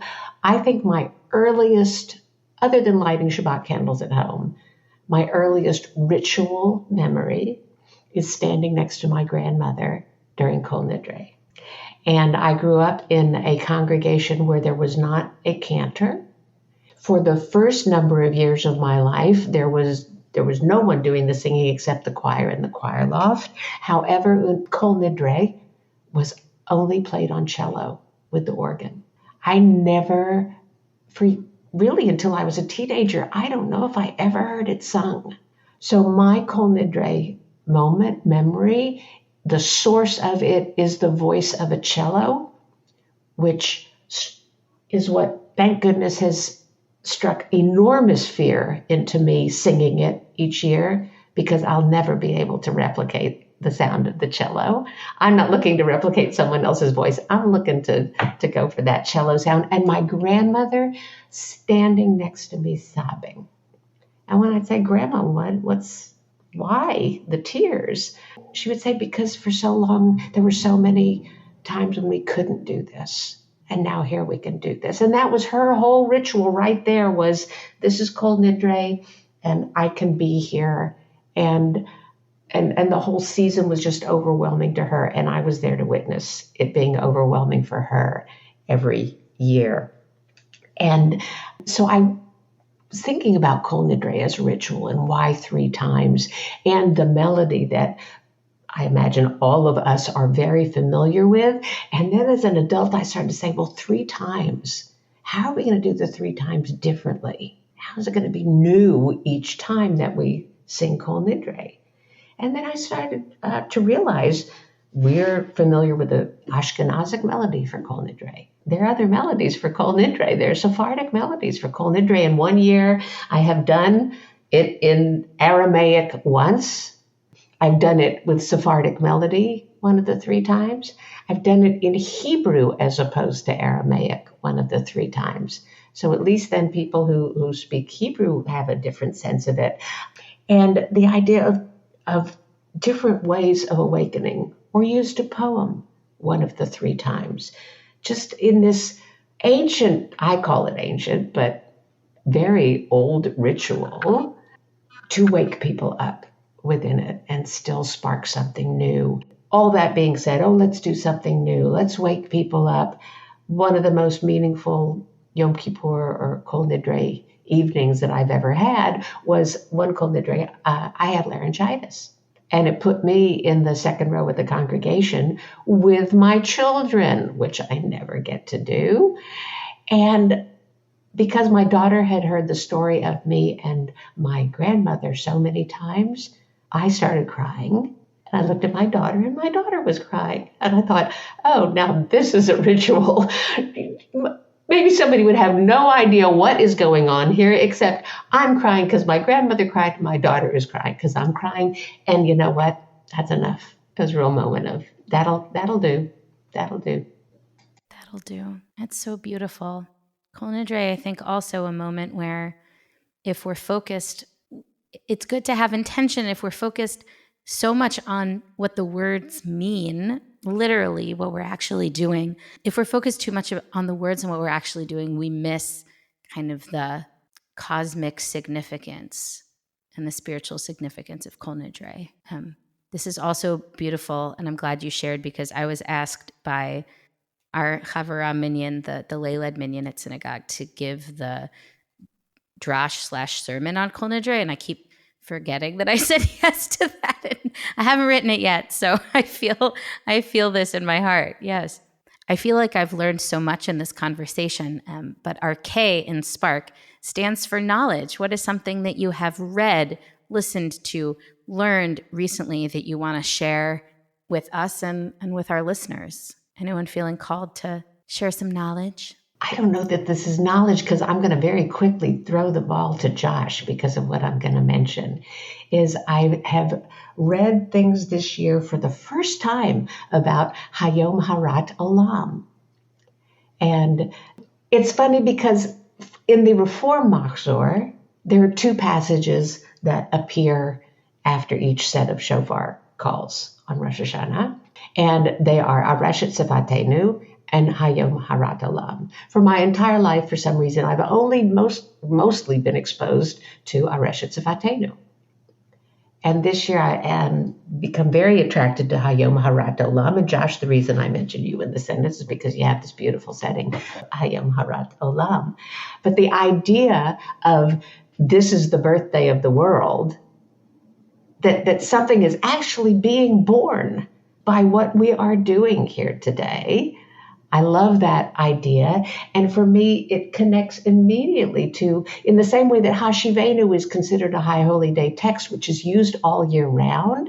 Speaker 2: I think my earliest, other than lighting Shabbat candles at home, my earliest ritual memory is standing next to my grandmother during Kol Nidre. And I grew up in a congregation where there was not a cantor. For the first number of years of my life, there was no one doing the singing except the choir in the choir loft. However, Kol Nidre was only played on cello with the organ. I never, really until I was a teenager, I don't know if I ever heard it sung. So my Kol Nidre memory, the source of it is the voice of a cello, which is what, thank goodness, has struck enormous fear into me singing it each year, because I'll never be able to replicate the sound of the cello. I'm not looking to replicate someone else's voice. I'm looking to go for that cello sound. And my grandmother standing next to me sobbing. And when I'd say, Grandma, why the tears? She would say, because for so long, there were so many times when we couldn't do this. And now here we can do this. And that was her whole ritual right there, was this is Kol Nidre and I can be here. And the whole season was just overwhelming to her. And I was there to witness it being overwhelming for her every year. And so I was thinking about Kol Nidre as a ritual and why 3 times, and the melody that I imagine all of us are very familiar with. And then as an adult, I started to say, well, 3 times. How are we going to do the 3 times differently? How is it going to be new each time that we sing Kol Nidre? And then I started to realize we're familiar with the Ashkenazic melody for Kol Nidre. There are other melodies for Kol Nidre. There are Sephardic melodies for Kol Nidre. And one year I have done it in Aramaic once. I've done it with Sephardic melody one of the 3 times. I've done it in Hebrew as opposed to Aramaic one of the 3 times. So at least then people who speak Hebrew have a different sense of it. And the idea of different ways of awakening, or used a poem one of the 3 times. Just in this ancient, I call it ancient, but very old ritual to wake people up within it and still spark something new. All that being said, let's do something new. Let's wake people up. One of the most meaningful Yom Kippur or Kol Nidre evenings that I've ever had was one Kol Nidre. I had laryngitis, and it put me in the second row of the congregation with my children, which I never get to do. And because my daughter had heard the story of me and my grandmother so many times, I started crying. And I looked at my daughter, and my daughter was crying. And I thought, now this is a ritual. Maybe somebody would have no idea what is going on here, except I'm crying because my grandmother cried, my daughter is crying because I'm crying. And you know what? That's enough. It was a real moment of, that'll do. That'll do.
Speaker 1: That'll do. That's so beautiful. Kol Nidre, I think, also a moment where if we're focused, it's good to have intention. If we're focused so much on what the words mean, literally what we're actually doing, if we're focused too much on the words and what we're actually doing, we miss kind of the cosmic significance and the spiritual significance of Kol Nidre. This is also beautiful, and I'm glad you shared, because I was asked by our Chavara minyan, the lay-led minyan at synagogue, to give the drash/sermon on Kol Nidre, and I keep forgetting that I said yes to that. And I haven't written it yet, so I feel this in my heart. Yes, I feel like I've learned so much in this conversation. But our K in Spark stands for knowledge. What is something that you have read, listened to, learned recently that you want to share with us and with our listeners? Anyone feeling called to share some knowledge?
Speaker 2: I don't know that this is knowledge, because I'm going to very quickly throw the ball to Josh because of what I'm going to mention. Is I have read things this year for the first time about Hayom Harat Olam. And it's funny because in the Reform Machzor, there are two passages that appear after each set of shofar calls on Rosh Hashanah. And they are Areshet Tzivatenu and Hayom Harat Olam. For my entire life, for some reason, I've only mostly been exposed to Areshet Tzivatenu. And this year I am become very attracted to Hayom Harat Olam. And Josh, the reason I mentioned you in the sentence is because you have this beautiful setting, Hayom Harat Olam. But the idea of this is the birthday of the world, that something is actually being born by what we are doing here today. I love that idea. And for me, it connects immediately to, in the same way that Hashivenu is considered a high holy day text, which is used all year round.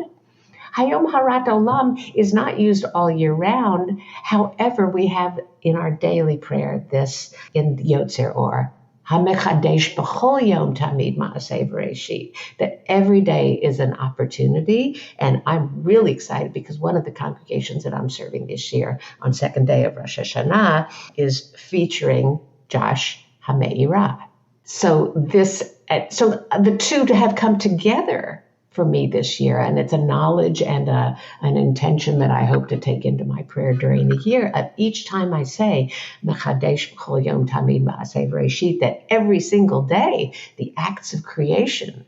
Speaker 2: Hayom Harat Olam is not used all year round. However, we have in our daily prayer this in Yotzer Or, HaMechadesh b'chol yom tamid ma'aseh v'reshit, that every day is an opportunity. And I'm really excited because one of the congregations that I'm serving this year on second day of Rosh Hashanah is featuring Josh HaMeirah. So the two to have come together for me this year, and it's a knowledge and an intention that I hope to take into my prayer during the year. Each time I say Mechadesh b'chol yom tamid ma'aseh v'reshit, that every single day the acts of creation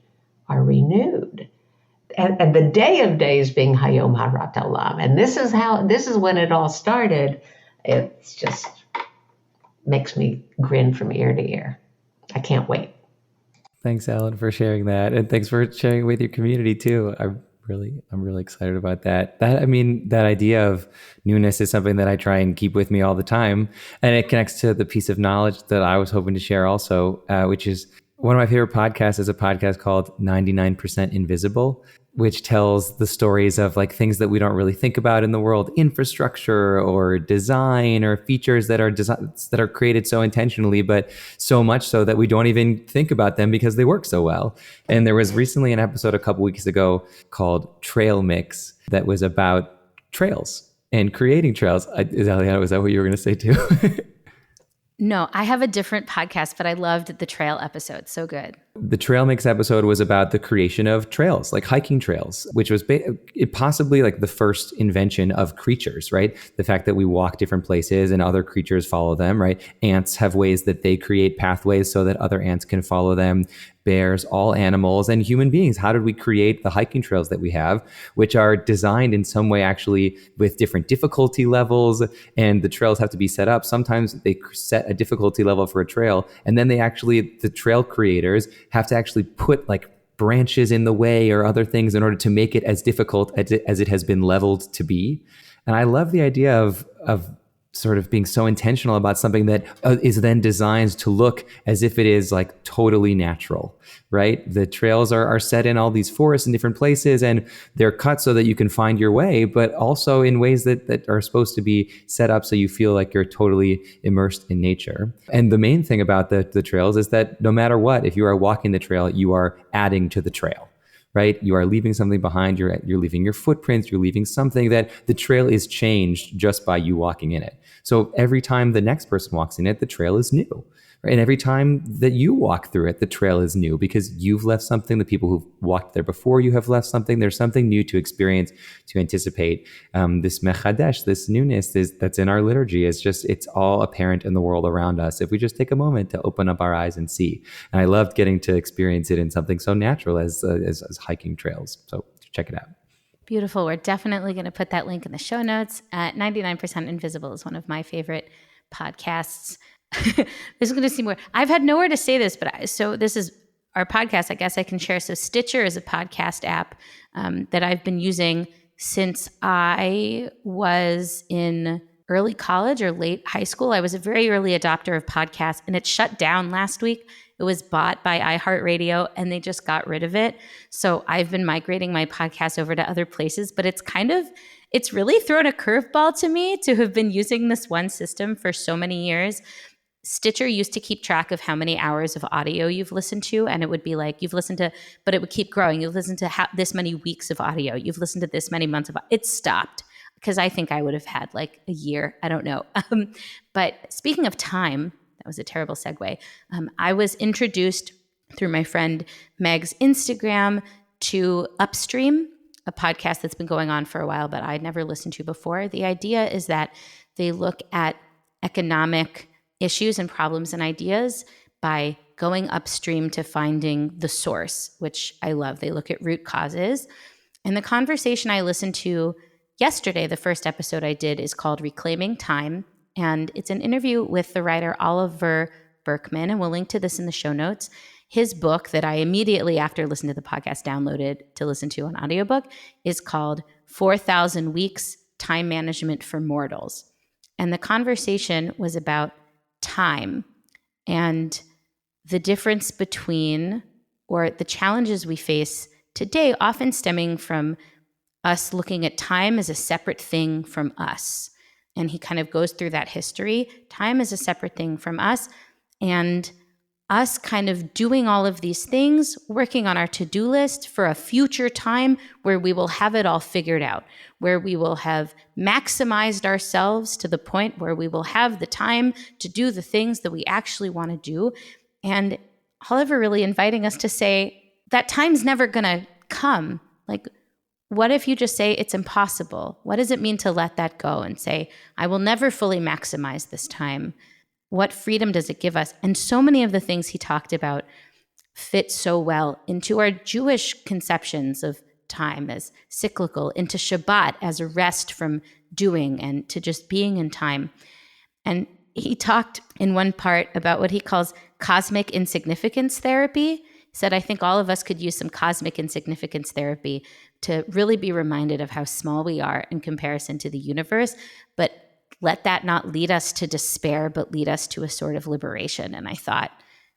Speaker 2: are renewed, and the day of days being Hayom Harat Olam. And this is when it all started. It's just makes me grin from ear to ear. I can't wait.
Speaker 3: Thanks, Alan, for sharing that, and thanks for sharing with your community too. I'm really excited about that. That idea of newness is something that I try and keep with me all the time, and it connects to the piece of knowledge that I was hoping to share also, which is one of my favorite podcasts is a podcast called 99% Invisible, which tells the stories of like things that we don't really think about in the world, infrastructure or design or features that are created so intentionally, but so much so that we don't even think about them because they work so well. And there was recently an episode a couple weeks ago called Trail Mix that was about trails and creating trails. Eliana, was that what you were going to say too?
Speaker 1: No, I have a different podcast, but I loved the trail episode. So good.
Speaker 3: The Trail Mix episode was about the creation of trails, like hiking trails, which was possibly like the first invention of creatures, right? The fact that we walk different places and other creatures follow them, right? Ants have ways that they create pathways so that other ants can follow them. Bears, all animals, and human beings. How did we create the hiking trails that we have, which are designed in some way actually with different difficulty levels, and the trails have to be set up. Sometimes they set a difficulty level for a trail, and then the trail creators have to actually put like branches in the way or other things in order to make it as difficult as it has been leveled to be. And I love the idea of sort of being so intentional about something that is then designed to look as if it is like totally natural, right? The trails are set in all these forests in different places, and they're cut so that you can find your way, but also in ways that are supposed to be set up so you feel like you're totally immersed in nature. And the main thing about the trails is that no matter what, if you are walking the trail, you are adding to the trail. Right? You are leaving something behind. You're leaving your footprints. You're leaving something that the trail is changed just by you walking in it. So every time the next person walks in it, the trail is new. Right? And every time that you walk through it, the trail is new because you've left something. The people who've walked there before you have left something. There's something new to experience, to anticipate. This mechadesh, this newness that's in our liturgy it's all apparent in the world around us if we just take a moment to open up our eyes and see. And I loved getting to experience it in something so natural as hiking trails. So check it out.
Speaker 1: Beautiful. We're definitely going to put that link in the show notes. 99% Invisible is one of my favorite podcasts. There's going to see more. I've had nowhere to say this, but so this is our podcast. I guess I can share. So Stitcher is a podcast app that I've been using since I was in early college or late high school. I was a very early adopter of podcasts, and it shut down last week. It was bought by iHeartRadio, and they just got rid of it. So I've been migrating my podcast over to other places, but it's really thrown a curveball to me to have been using this one system for so many years. Stitcher used to keep track of how many hours of audio you've listened to, and it would be like, you've listened to, but it would keep growing. You've listened to this many weeks of audio. You've listened to this many months of audio. It stopped because I think I would have had like a year. I don't know. But speaking of time, that was a terrible segue. I was introduced through my friend Meg's Instagram to Upstream, a podcast that's been going on for a while, but I'd never listened to before. The idea is that they look at economic issues and problems and ideas by going upstream to finding the source, which I love. They look at root causes. And the conversation I listened to yesterday, the first episode I did, is called Reclaiming Time. And it's an interview with the writer Oliver Berkman, and we'll link to this in the show notes. His book that I immediately after listening to the podcast downloaded to listen to on audiobook is called 4,000 Weeks, Time Management for Mortals. And the conversation was about time and the difference between, or the challenges we face today, often stemming from us looking at time as a separate thing from us. And he kind of goes through that history. Time is a separate thing from us, and us kind of doing all of these things, working on our to-do list for a future time where we will have it all figured out, where we will have maximized ourselves to the point where we will have the time to do the things that we actually want to do. And Oliver really inviting us to say that time's never going to come. Like, what if you just say it's impossible? What does it mean to let that go and say, I will never fully maximize this time? What freedom does it give us? And so many of the things he talked about fit so well into our Jewish conceptions of time as cyclical, into Shabbat as a rest from doing and to just being in time. And he talked in one part about what he calls cosmic insignificance therapy. He said, I think all of us could use some cosmic insignificance therapy to really be reminded of how small we are in comparison to the universe, but let that not lead us to despair, but lead us to a sort of liberation. And I thought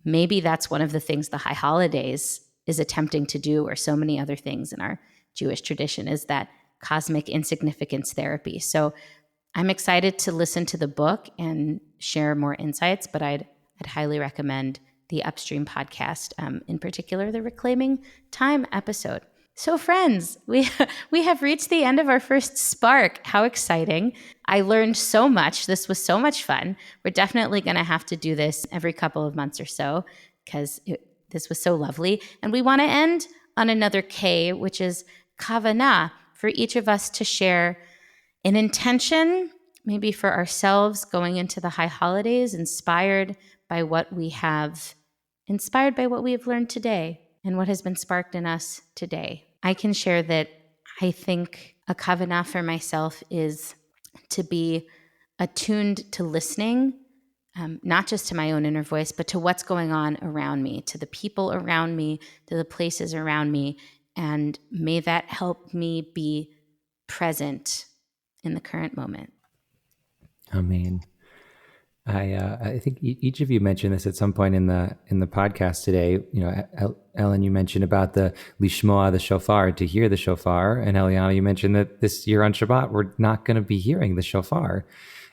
Speaker 1: maybe that's one of the things the High Holidays is attempting to do, or so many other things in our Jewish tradition, is that cosmic insignificance therapy. So I'm excited to listen to the book and share more insights, but I'd highly recommend the Upstream podcast, in particular, the Reclaiming Time episode. So friends, we have reached the end of our first Spark. How exciting. I learned so much. This was so much fun. We're definitely going to have to do this every couple of months or so because this was so lovely. And we want to end on another K, which is kavanah, for each of us to share an intention, maybe for ourselves going into the high holidays, inspired by what we have learned today and what has been sparked in us today. I can share that I think a kavanah for myself is to be attuned to listening, not just to my own inner voice, but to what's going on around me, to the people around me, to the places around me. And may that help me be present in the current moment.
Speaker 3: Amen. I think each of you mentioned this at some point in the podcast today. You know, Ellen, you mentioned about the lishmoa, the shofar, to hear the shofar, and Eliana, you mentioned that this year on Shabbat we're not going to be hearing the shofar.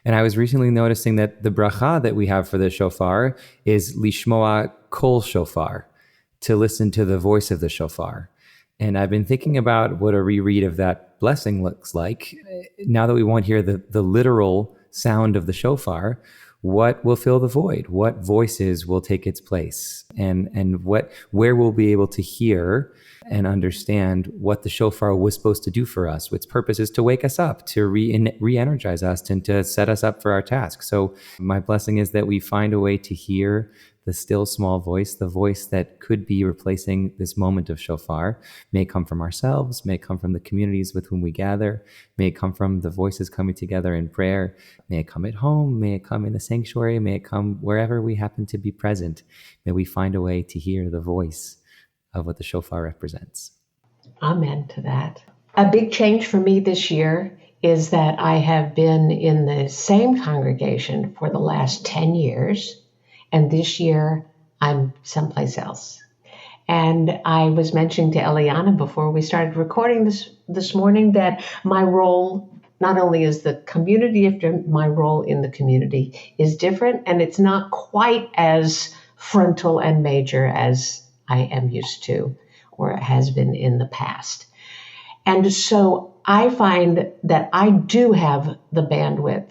Speaker 3: And I was recently noticing that the bracha that we have for the shofar is lishmoa kol shofar, to listen to the voice of the shofar. And I've been thinking about what a reread of that blessing looks like. Now that we won't hear the literal sound of the shofar, what will fill the void? What voices will take its place? And where we'll be able to hear and understand what the shofar was supposed to do for us. Its purpose is to wake us up, to re-energize us, and to set us up for our task. So my blessing is that we find a way to hear the still small voice, the voice that could be replacing this moment of shofar, may it come from ourselves, may it come from the communities with whom we gather, may it come from the voices coming together in prayer, may it come at home, may it come in the sanctuary, may it come wherever we happen to be present. May we find a way to hear the voice of what the shofar represents.
Speaker 2: Amen to that. A big change for me this year is that I have been in the same congregation for the last 10 years, and this year I'm someplace else. And I was mentioning to Eliana before we started recording this morning that my role not only is the community, my role in the community is different, and it's not quite as frontal and major as I am used to or has been in the past. And so I find that I do have the bandwidth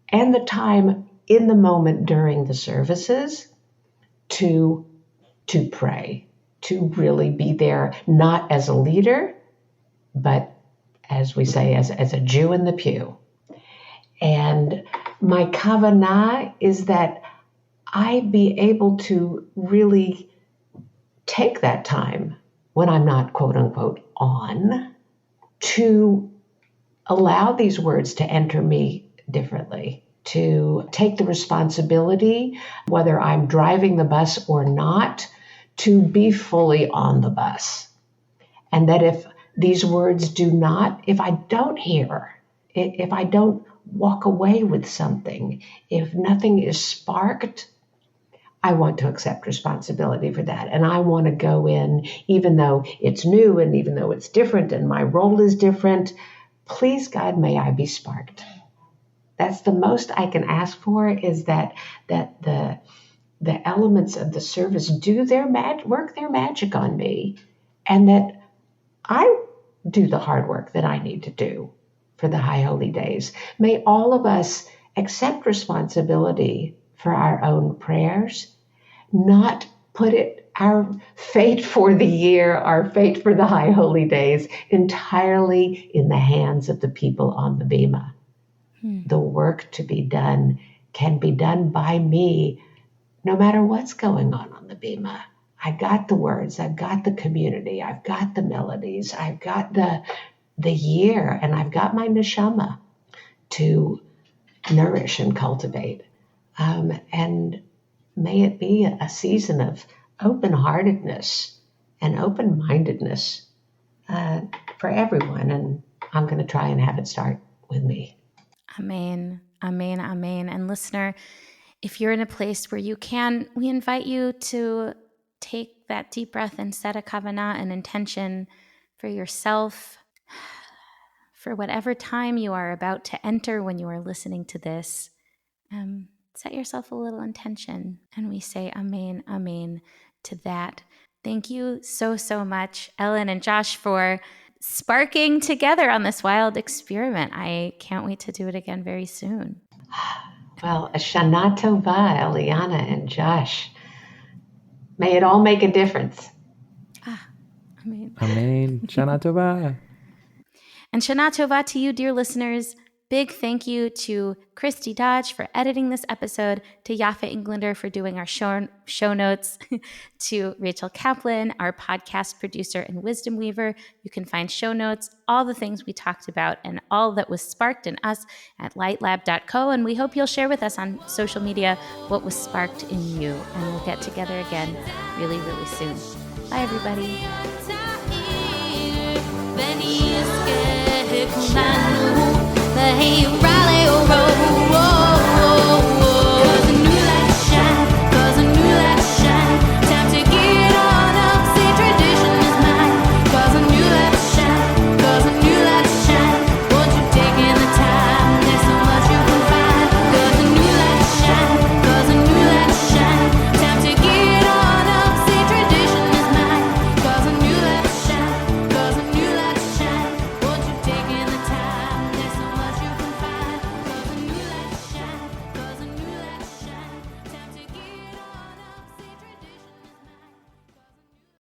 Speaker 2: and the time in the moment during the services to pray, to really be there, not as a leader, but as we say, as a Jew in the pew. And my kavanah is that I be able to really take that time when I'm not quote unquote on, to allow these words to enter me differently, to take the responsibility, whether I'm driving the bus or not, to be fully on the bus. And that if these words if I don't hear, if I don't walk away with something, if nothing is sparked, I want to accept responsibility for that. And I want to go in, even though it's new and even though it's different and my role is different, please God, may I be sparked. That's the most I can ask for, is that the elements of the service do work their magic on me, and that I do the hard work that I need to do for the High Holy Days. May all of us accept responsibility for our own prayers, not put our fate for the year, our fate for the High Holy Days, entirely in the hands of the people on the bema. The work to be done can be done by me, no matter what's going on the bema. I got the words, I've got the community, I've got the melodies, I've got the year, and I've got my neshama to nourish and cultivate. And may it be a season of open-heartedness and open-mindedness for everyone. And I'm going to try and have it start with me.
Speaker 1: Amen, amen, amen. And listener, if you're in a place where you can, we invite you to take that deep breath and set a kavanah, an intention for yourself, for whatever time you are about to enter when you are listening to this. Set yourself a little intention, and we say amen, amen to that. Thank you so, so much, Ellen and Josh, for sparking together on this wild experiment. I can't wait to do it again very soon.
Speaker 2: Well, a Shana Tova, Eliana and Josh. May it all make a difference.
Speaker 1: Amen.
Speaker 3: Amen. Shana Tova.
Speaker 1: And Shana Tova to you, dear listeners. Big thank you to Christy Dodge for editing this episode, to Yafa Englander for doing our show notes, to Rachel Kaplan, our podcast producer and wisdom weaver. You can find show notes, all the things we talked about, and all that was sparked in us at lightlab.co. And we hope you'll share with us on social media what was sparked in you. And we'll get together again really, really soon. Bye, everybody. Hey, rally, oh, roll.